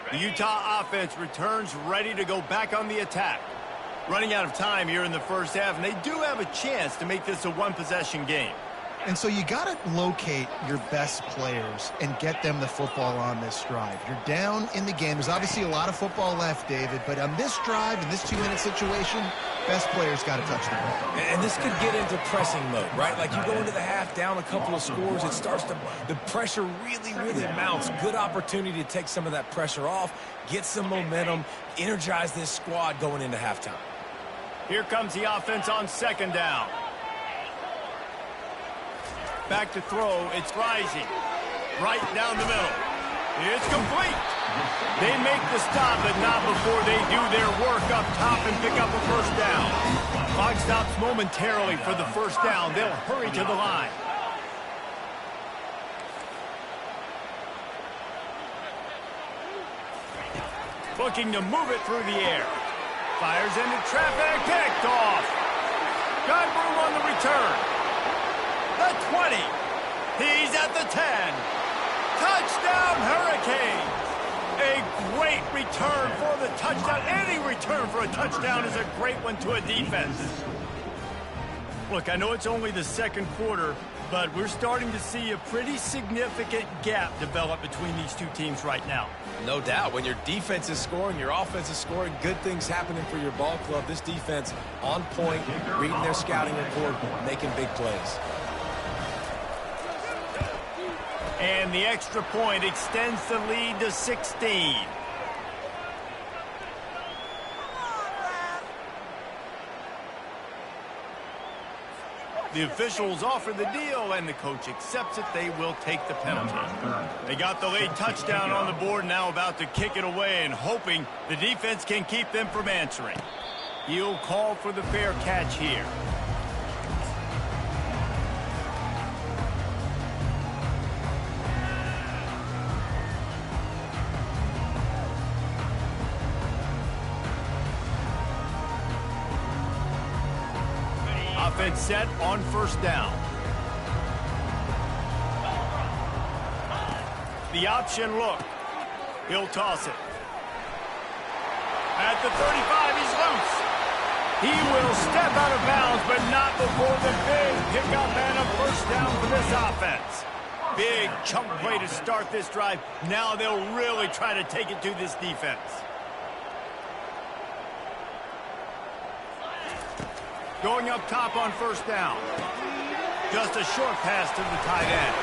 The Utah offense returns ready to go back on the attack. Running out of time here in the first half, and they do have a chance to make this a one-possession game. And so you got to locate your best players and get them the football on this drive. You're down in the game. There's obviously a lot of football left, David, but on this drive, in this 2-minute situation, best players got to touch the ball. And this could get into pressing mode, right? Like you go into the half down a couple of scores, it starts to, the pressure really mounts. Good opportunity to take some of that pressure off, get some momentum, energize this squad going into halftime. Here comes the offense on second down. Back to throw. It's rising. Right down the middle. It's complete. They make the stop, but not before they do their work up top and pick up a first down. Clock stops momentarily for the first down. They'll hurry to the line. Looking to move it through the air. Fires into traffic. Picked off. Got room on the return. The 20. He's at the 10. Touchdown, Hurricanes. A great return for the touchdown. Any return for a touchdown is a great one to a defense. Look, I know it's only the second quarter, but we're starting to see a pretty significant gap develop between these two teams right now. No doubt. When your defense is scoring, your offense is scoring, good things happening for your ball club. This defense on point, reading their scouting report, making big plays. And the extra point extends the lead to 16. The officials offer the deal, and the coach accepts it. They will take the penalty. They got the late touchdown on the board, now about to kick it away and hoping the defense can keep them from answering. He'll call for the fair catch here. Offense set on first down. The option look. He'll toss it. At the 35, he's loose. He will step out of bounds, but not before the big pickup and a first down for this offense. Big chunk play to start this drive. Now they'll really try to take it to this defense. Going up top on first down. Just a short pass to the tight end.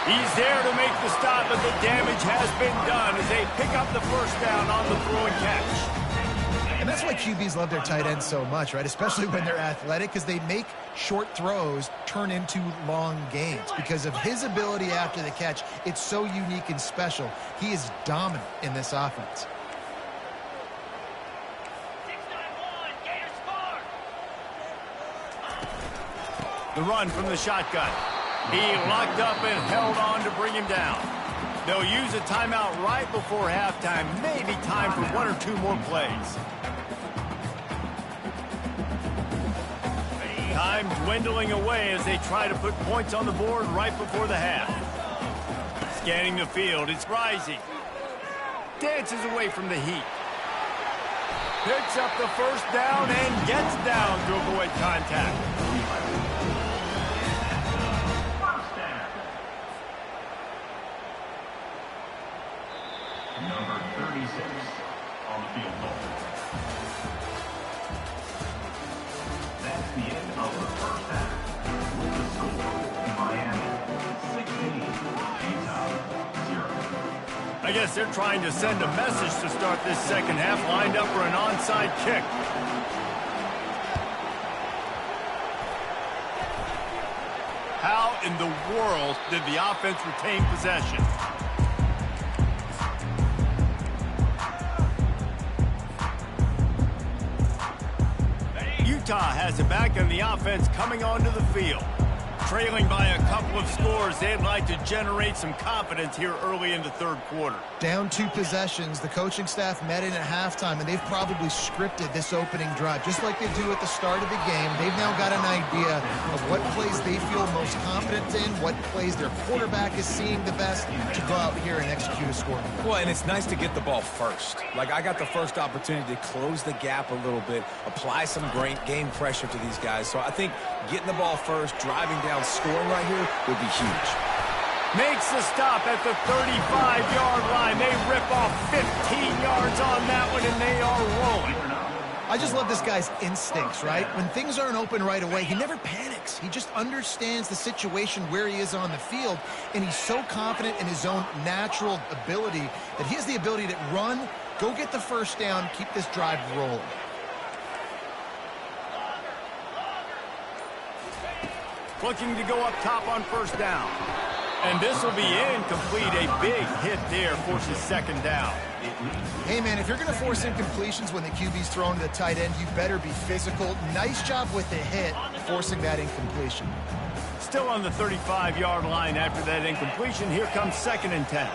He's there to make the stop, but the damage has been done as they pick up the first down on the throw and catch. And that's why QBs love their tight ends so much, right? Especially when they're athletic, because they make short throws turn into long gains. Because of his ability after the catch, it's so unique and special. He is dominant in this offense. The run from the shotgun. He locked up and held on to bring him down. They'll use a timeout right before halftime. Maybe time for 1 or 2 more plays. Time dwindling away as they try to put points on the board right before the half. Scanning the field, it's rising. Dances away from the heat. Picks up the first down and gets down to avoid contact. Number 36 on the field goal. That's the end of the first half. With the score, Miami 16, Utah 0. I guess they're trying to send a message to start this second half, lined up for an onside kick. How in the world did the offense retain possession? Utah has it back, and the offense coming onto the field. Trailing by a couple of scores, they'd like to generate some confidence here early in the third quarter. Down 2 possessions, the coaching staff met in at halftime, and they've probably scripted this opening drive. Just like they do at the start of the game, they've now got an idea of what plays they feel most confident in, what plays their quarterback is seeing the best to go out here and execute a score. Well, and it's nice to get the ball first. Like, I got the first opportunity to close the gap a little bit, apply some great game pressure to these guys. So I think getting the ball first, driving down, scoring right here would be huge. Makes the stop at the 35-yard line. They rip off 15 yards on that one, and they are rolling. I just love this guy's instincts, right? When things aren't open right away, he never panics. He just understands the situation where he is on the field, and he's so confident in his own natural ability that he has the ability to run, go get the first down, keep this drive rolling. Looking to go up top on first down. And this will be incomplete. A big hit there forces second down. Hey, man, if you're going to force incompletions when the QB's thrown to the tight end, you better be physical. Nice job with the hit, forcing that incompletion. Still on the 35-yard line after that incompletion. Here comes 2nd and 10.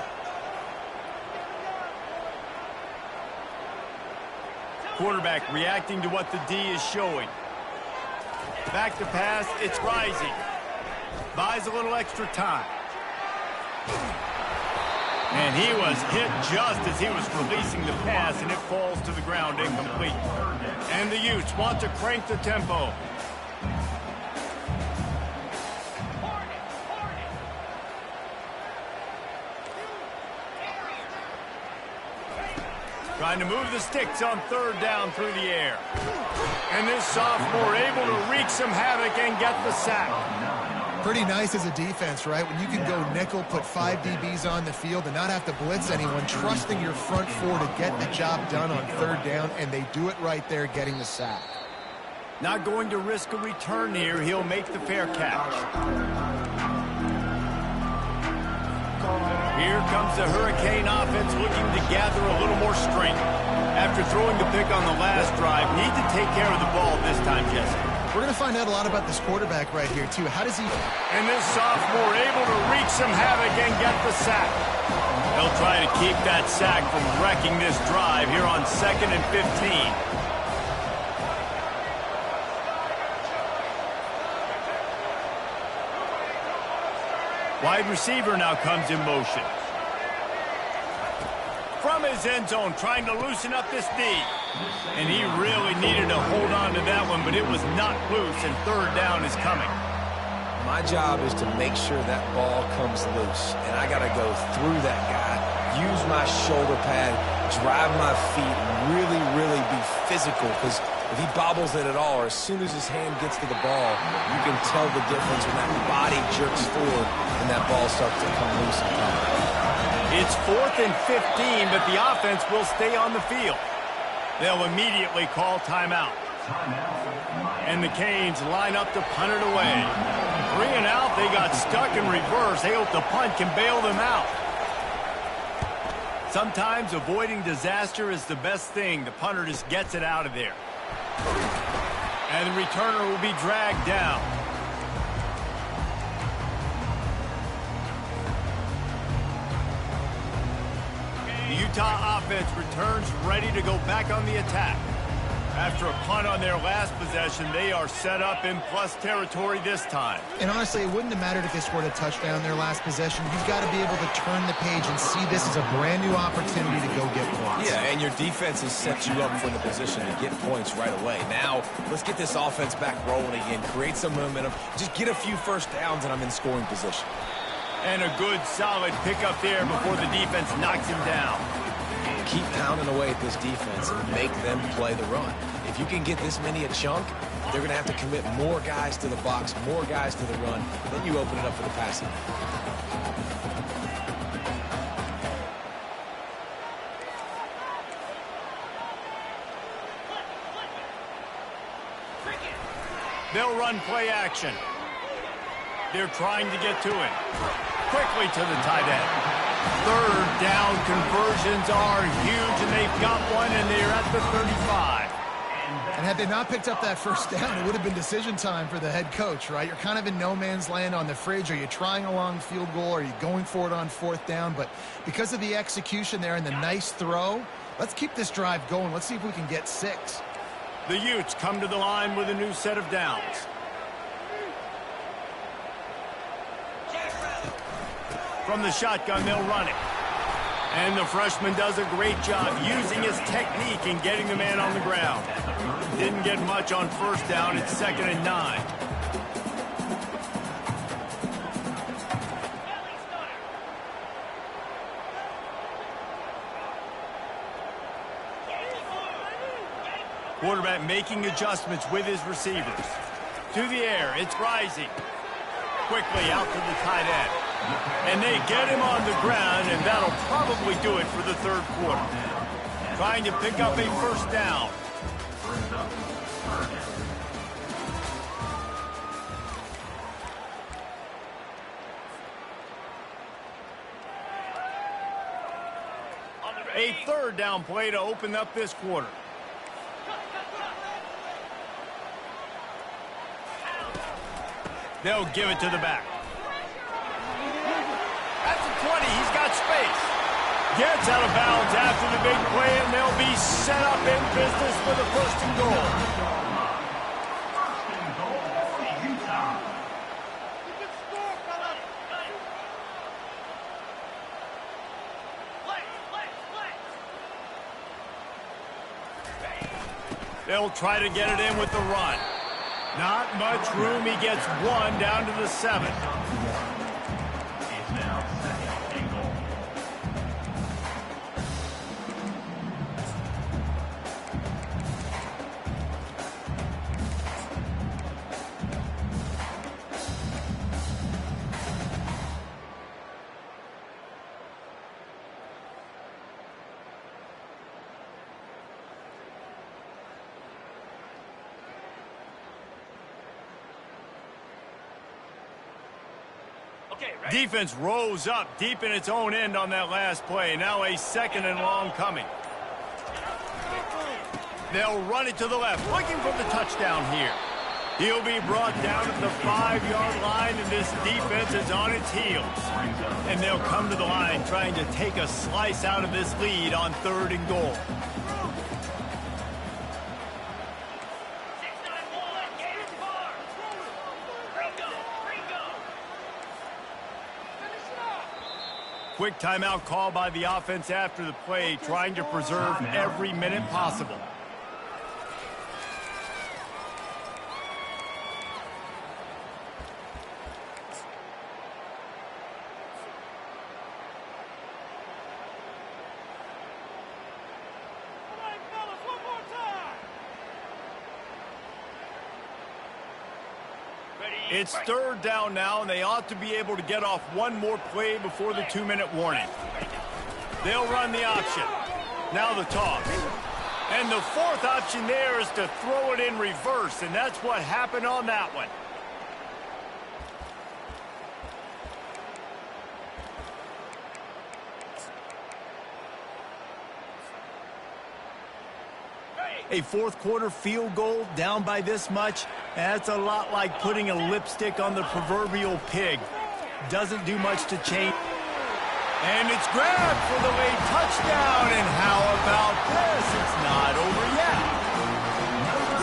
Quarterback reacting to what the D is showing. Back to pass, it's rising. Buys a little extra time. And he was hit just as he was releasing the pass, and it falls to the ground incomplete. And the Utes want to crank the tempo. Trying to move the sticks on third down through the air. And this sophomore able to wreak some havoc and get the sack. Pretty nice as a defense, right? When you can go nickel, put 5 DBs on the field and not have to blitz anyone, trusting your front 4 to get the job done on third down, and they do it right there, getting the sack. Not going to risk a return here. He'll make the fair catch. Here comes the Hurricane offense looking to gather a little more strength. After throwing the pick on the last drive, need to take care of the ball this time, Jesse. We're going to find out a lot about this quarterback right here, too. How does he... And this sophomore able to wreak some havoc and get the sack. They'll try to keep that sack from wrecking this drive here on 2nd and 15. Wide receiver now comes in motion. From his end zone, trying to loosen up this D. And he really needed to hold on to that one, but it was not loose, and third down is coming. My job is to make sure that ball comes loose, and I got to go through that guy, use my shoulder pad, drive my feet, and really be physical, because if he bobbles it at all, or as soon as his hand gets to the ball, you can tell the difference when that body jerks forward and that ball starts to come loose and come. It's 4th and 15, but the offense will stay on the field. They'll immediately call timeout. And the Canes line up to punt it away. 3 and out, they got stuck in reverse. They hope the punt can bail them out. Sometimes avoiding disaster is the best thing. The punter just gets it out of there. And the returner will be dragged down. The Utah offense returns ready to go back on the attack. After a punt on their last possession, they are set up in plus territory this time. And honestly, it wouldn't have mattered if they scored a touchdown their last possession. You've got to be able to turn the page and see this as a brand new opportunity to go get points. Yeah, and your defense has set you up for the position to get points right away. Now, let's get this offense back rolling again, create some momentum, just get a few first downs, and I'm in scoring position. And a good, solid pickup there before the defense knocks him down. Keep pounding away at this defense and make them play the run. If you can get this many a chunk, they're going to have to commit more guys to the box, more guys to the run. Then you open it up for the passing. They'll run play action. They're trying to get to him. Quickly to the tight end. Third down conversions are huge, and they've got one, and they're at the 35. And had they not picked up that first down, it would have been decision time for the head coach, right? You're kind of in no man's land on the fridge. Are you trying a long field goal? Are you going for it on fourth down? But because of the execution there and the nice throw, let's keep this drive going. Let's see if we can get 6. The Utes come to the line with a new set of downs. From the shotgun, they'll run it. And the freshman does a great job using his technique and getting the man on the ground. Didn't get much on first down. It's 2nd and 9. Quarterback making adjustments with his receivers. To the air, it's Rising. Quickly out to the tight end. And they get him on the ground, and that'll probably do it for the third quarter. Trying to pick up a first down. A third down play to open up this quarter. They'll give it to the back. At the 20, he's got space. Gets out of bounds after the big play, and they'll be set up in business with a 1st and goal. They'll try to get it in with the run. Not much room. He gets 1 down to the 7. Defense rose up deep in its own end on that last play. Now a 2nd and long coming. They'll run it to the left, looking for the touchdown here. He'll be brought down at the 5-yard line, and this defense is on its heels. And they'll come to the line trying to take a slice out of this lead on 3rd and goal. Quick timeout call by the offense after the play, trying to preserve every minute possible. It's 3rd down now, and they ought to be able to get off one more play before the 2-minute warning. They'll run the option. Now the toss. And the 4th option there is to throw it in reverse, and that's what happened on that one. A 4th quarter field goal down by this much, that's a lot like putting a lipstick on the proverbial pig. Doesn't do much to change. And it's grabbed for the late touchdown. And how about this? It's not over yet.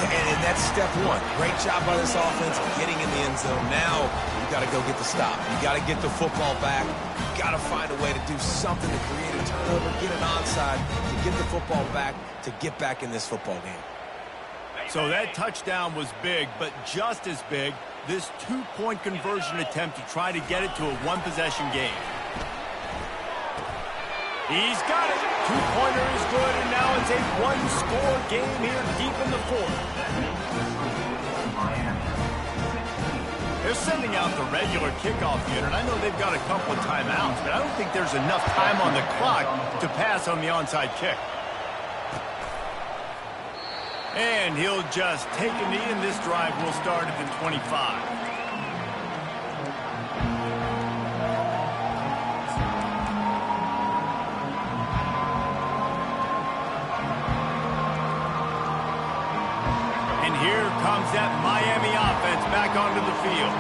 Yeah, and that's step one. Great job by this offense getting in the end zone. Now you got to go get the stop. You got to get the football back. You got to find a way to do something to create a turnover, get an onside, to get the football back, to get back in this football game. So that touchdown was big, but just as big, this two-point conversion attempt to try to get it to a one-possession game. He's got it. Two-pointer is good, and now it's a one-score game here deep in the fourth. They're sending out the regular kickoff unit. I know they've got a couple of timeouts, but I don't think there's enough time on the clock to pass on the onside kick. And he'll just take a knee, and this drive will start at the 25. And here comes that Miami offense back onto the field.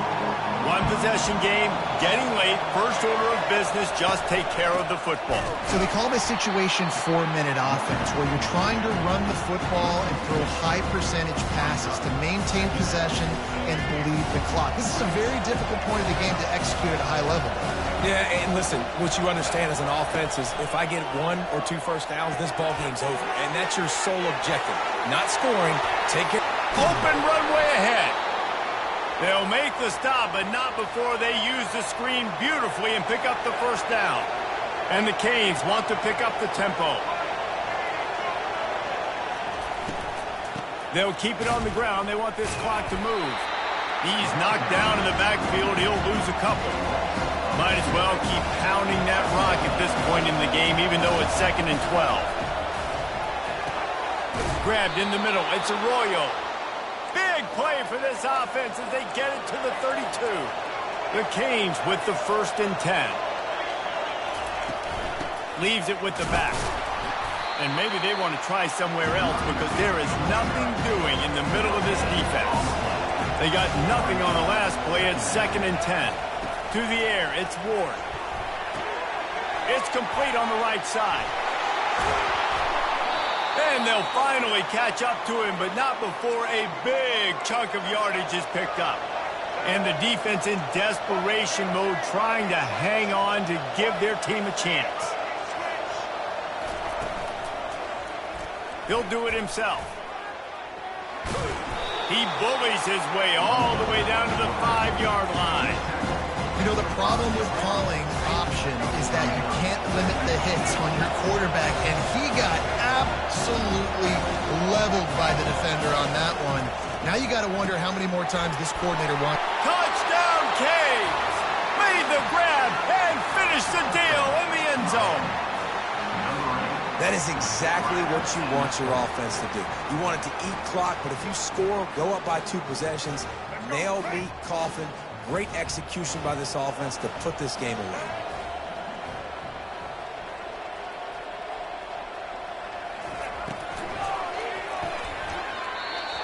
One possession game, getting late, first order of business, just take care of the football. So they call this situation 4-minute offense, where you're trying to run the football and throw high percentage passes to maintain possession and bleed the clock. This is a very difficult point of the game to execute at a high level. Yeah, and listen, what you understand as an offense is if I get 1 or 2 first downs, this ball game's over. And that's your sole objective. Not scoring, take it. Open runway ahead. They'll make the stop, but not before they use the screen beautifully and pick up the first down. And the Canes want to pick up the tempo. They'll keep it on the ground. They want this clock to move. He's knocked down in the backfield. He'll lose a couple. Might as well keep pounding that rock at this point in the game, even though it's 2nd and 12. Grabbed in the middle. It's Arroyo. Big play for this offense as they get it to the 32. The Canes with the 1st and 10. Leaves it with the back. And maybe they want to try somewhere else because there is nothing doing in the middle of this defense. They got nothing on the last play. It's 2nd and 10. To the air, it's Ward. It's complete on the right side. And they'll finally catch up to him, but not before a big chunk of yardage is picked up. And the defense in desperation mode trying to hang on to give their team a chance. He'll do it himself. He bullies his way all the way down to the 5-yard line. You know, the problem with calling option is that you can't limit the hits on your quarterback, and he got absolutely leveled by the defender on that one. Now you got to wonder how many more times this coordinator wants. Touchdown, Canes! Made the grab and finished the deal in the end zone. That is exactly what you want your offense to do. You want it to eat clock, but if you score, go up by 2 possessions, nail, meet, coffin. Great execution by this offense to put this game away.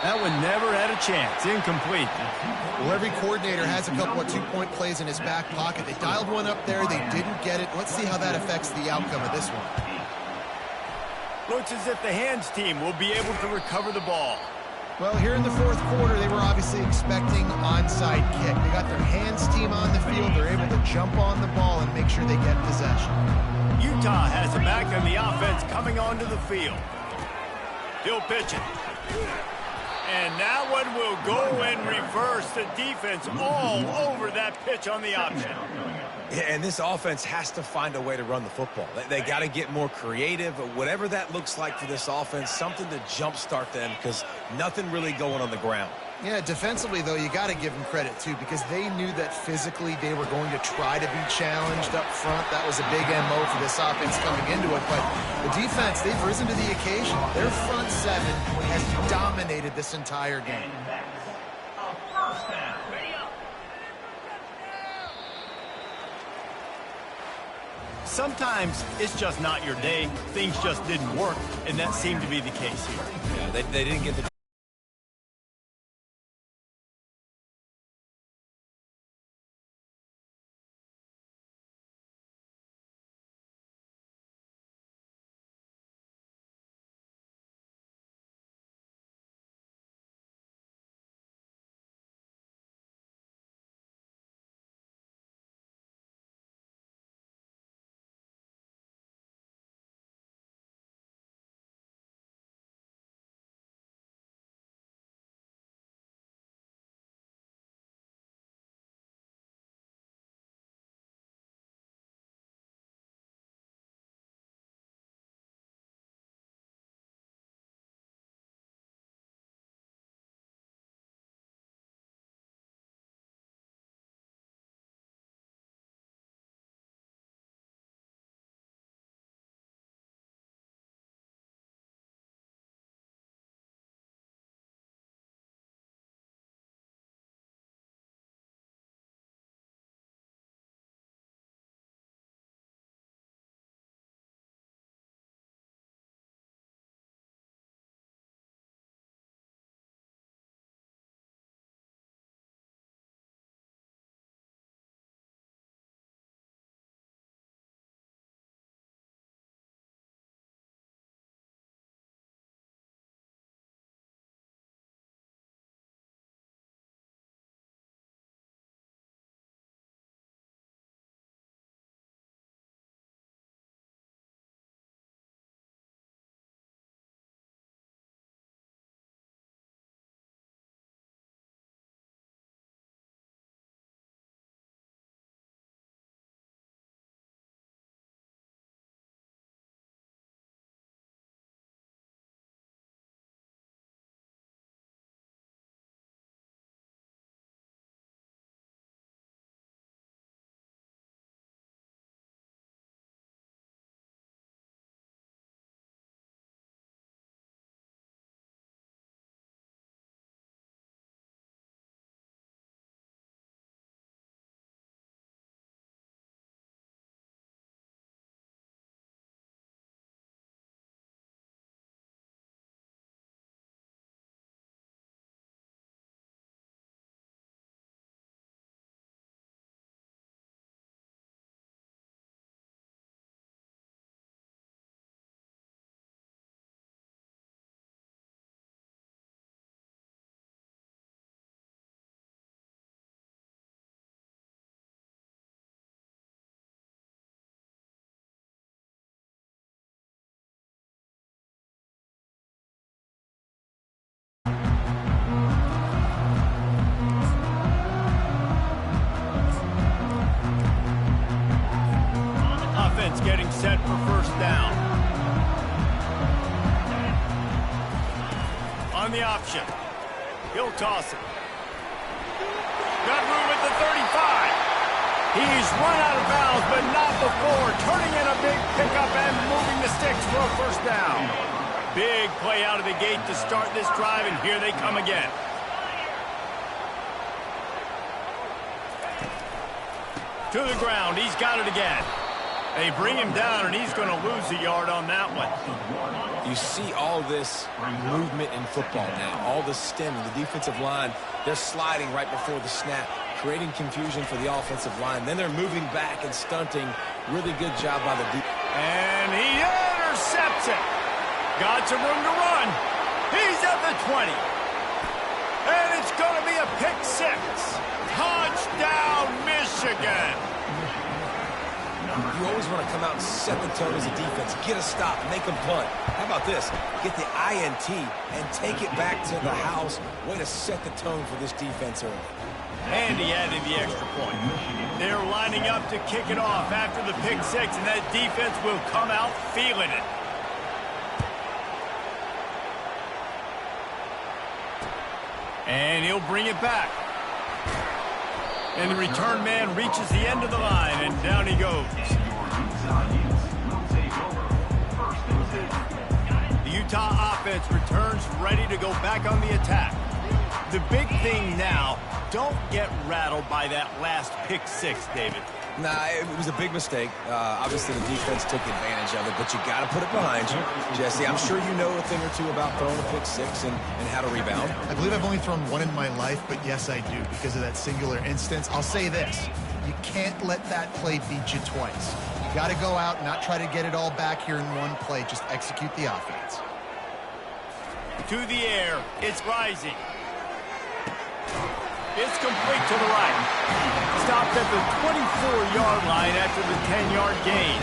That one never had a chance. Incomplete. Well, every coordinator has a couple of 2-point plays in his back pocket. They dialed one up there. They didn't get it. Let's see how that affects the outcome of this one. Looks as if the hands team will be able to recover the ball. Well, here in the 4th quarter, they were obviously expecting onside kick. They got their hands team on the field. They're able to jump on the ball and make sure they get possession. Utah has it back on the offense coming onto the field. He'll pitch it. And that one will go and reverse the defense all over that pitch on the option. Yeah, and this offense has to find a way to run the football. They got to get more creative, whatever that looks like for this offense, something to jumpstart them because nothing really going on the ground. Yeah, defensively, though, you got to give them credit, too, because they knew that physically they were going to try to be challenged up front. That was a big MO for this offense coming into it. But the defense, they've risen to the occasion. Their front 7 has dominated this entire game. Sometimes it's just not your day. Things just didn't work, and that seemed to be the case here. Yeah, they didn't get the on the option. He'll toss it. Got room at the 35. He's run out of bounds, but not before turning in a big pickup and moving the sticks for a first down. Big play out of the gate to start this drive, and here they come again. To the ground. He's got it again. They bring him down, and he's going to lose a yard on that one. You see all this movement in football now, all the stemming, the defensive line, they're sliding right before the snap, creating confusion for the offensive line. Then they're moving back and stunting. Really good job by the defense. And he intercepts it. Got some room to run. He's at the 20. And it's going to be a pick six. Touchdown, Michigan. You always want to come out and set the tone as a defense. Get a stop, make them punt. How about this? Get the INT and take it back to the house. Way to set the tone for this defense early. And he added the extra point. They're lining up to kick it off after the pick six, and that defense will come out feeling it. And he'll bring it back. And the return man reaches the end of the line, and down he goes. The Utah offense returns ready to go back on the attack. The big thing now, don't get rattled by that last pick six, David. Nah, it was a big mistake. Obviously, the defense took advantage of it, but you got to put it behind you. Jesse, I'm sure you know a thing or two about throwing a pick six and how to rebound. I believe I've only thrown one in my life, but yes, I do, because of that singular instance. I'll say this. You can't let that play beat you twice. You got to go out and not try to get it all back here in one play. Just execute the offense. To the air. It's rising. It's complete to the right. Stopped at the 24-yard line after the 10-yard gain.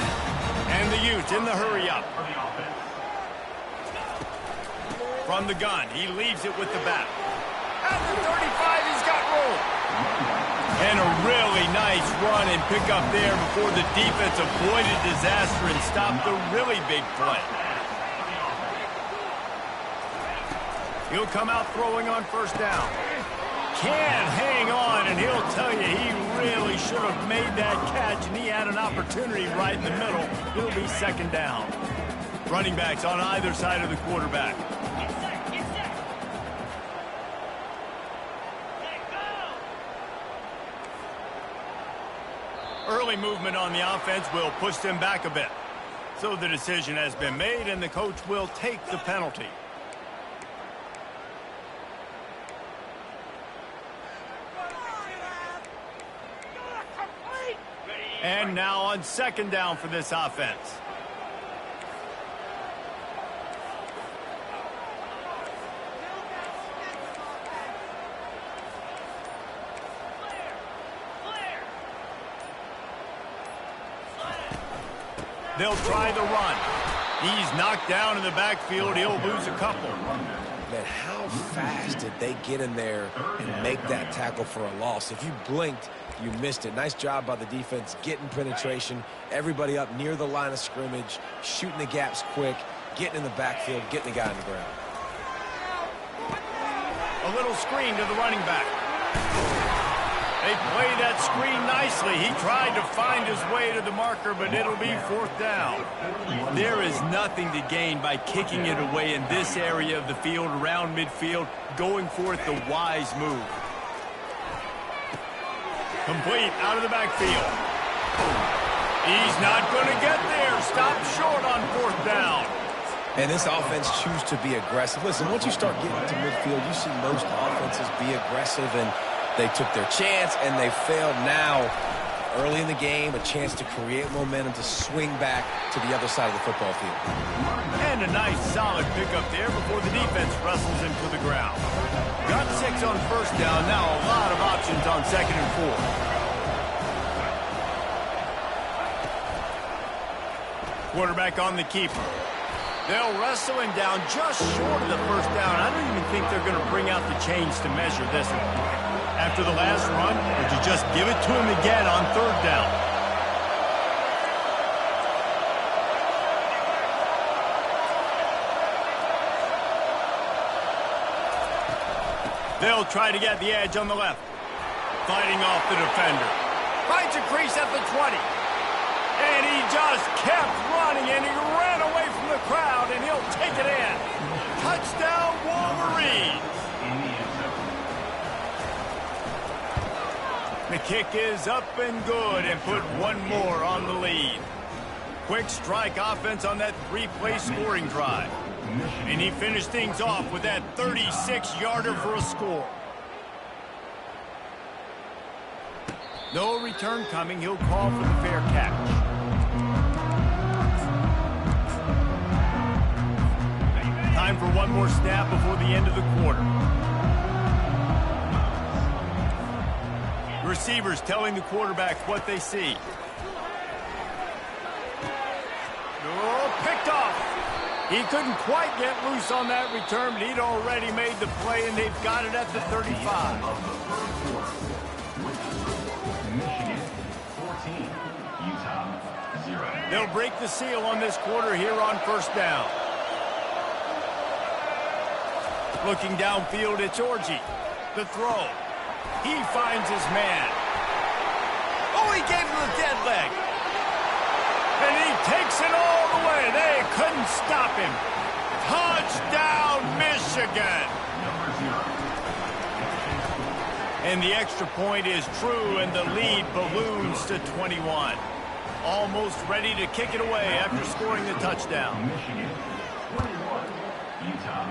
And the Utes in the hurry-up. From the gun, he leaves it with the back. At the 35, he's got room. And a really nice run and pick up there before the defense avoided disaster and stopped the really big play. He'll come out throwing on first down. Can't hang on, and he'll tell you he really should have made that catch, and he had an opportunity right in the middle. It'll be second down. Running backs on either side of the quarterback. Early movement on the offense will push them back a bit. So the decision has been made, and the coach will take the penalty. And now on second down for this offense. They'll try the run. He's knocked down in the backfield. He'll lose a couple. Man, how fast did they get in there and make that tackle for a loss? If you blinked, you missed it. Nice job by the defense, getting penetration, everybody up near the line of scrimmage, shooting the gaps quick, getting in the backfield, getting the guy on the ground. A little screen to the running back. They play that screen nicely. He tried to find his way to the marker, but it'll be fourth down. There is nothing to gain by kicking it away in this area of the field, around midfield, going for it the wise move. Complete out of the backfield. He's not going to get there. Stop short on fourth down. And this offense chooses to be aggressive. Listen, once you start getting to midfield, you see most offenses be aggressive, and they took their chance, and they failed. Now, early in the game, a chance to create momentum to swing back to the other side of the football field. And a nice, solid pickup there before the defense wrestles him to the ground. Got 6 on first down. Now a lot of options on second and 4. Quarterback on the keeper. They'll wrestle him down just short of the first down. I don't even think they're going to bring out the chains to measure this one. After the last run, would you just give it to him again on third down? They'll try to get the edge on the left. Fighting off the defender. Finds a crease at the 20. And he just kept running, and he ran away from the crowd, and he'll take it in. Touchdown, Wolverines. The kick is up and good, and put one more on the lead. Quick strike offense on that 3-play scoring drive. And he finished things off with that 36-yarder for a score. No return coming. He'll call for the fair catch. Time for one more snap before the end of the quarter. The receivers telling the quarterback what they see. Oh, picked off. He couldn't quite get loose on that return, but he'd already made the play, and they've got it at the 35. Michigan 14, Utah 0. They'll break the seal on this quarter here on first down. Looking downfield, it's Orji. The throw. He finds his man. Oh, he gave him the dead leg. And he takes it all the way. They couldn't stop him. Touchdown, Michigan. And the extra point is true, and the lead balloons to 21. Almost ready to kick it away after scoring the touchdown. Michigan 21, Utah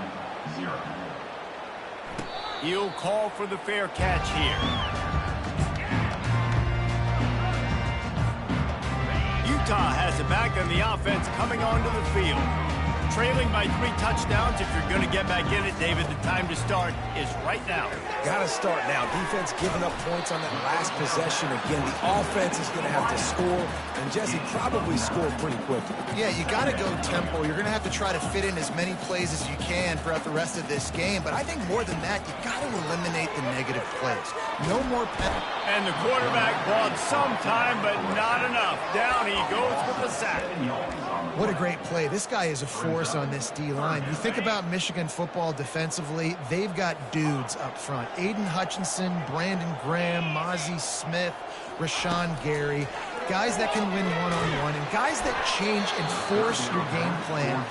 0. He'll call for the fair catch here. Utah has it back, and the offense coming onto the field. Trailing by 3 touchdowns. If you're going to get back in it, David, the time to start is right now. Got to start now. Defense giving up points on that last possession. Again, the offense is going to have to score, and Jesse probably scored pretty quickly. Yeah, you got to go tempo. You're going to have to try to fit in as many plays as you can throughout the rest of this game. But I think more than that, you got to eliminate the negative plays. No more penalties. And the quarterback bought some time, but not enough. Down he goes with the sack. What a great play. This guy is a force on this D-line. You think about Michigan football defensively, they've got dudes up front. Aiden Hutchinson, Brandon Graham, Mozzie Smith, Rashawn Gary. Guys that can win one-on-one and guys that change and force your game plan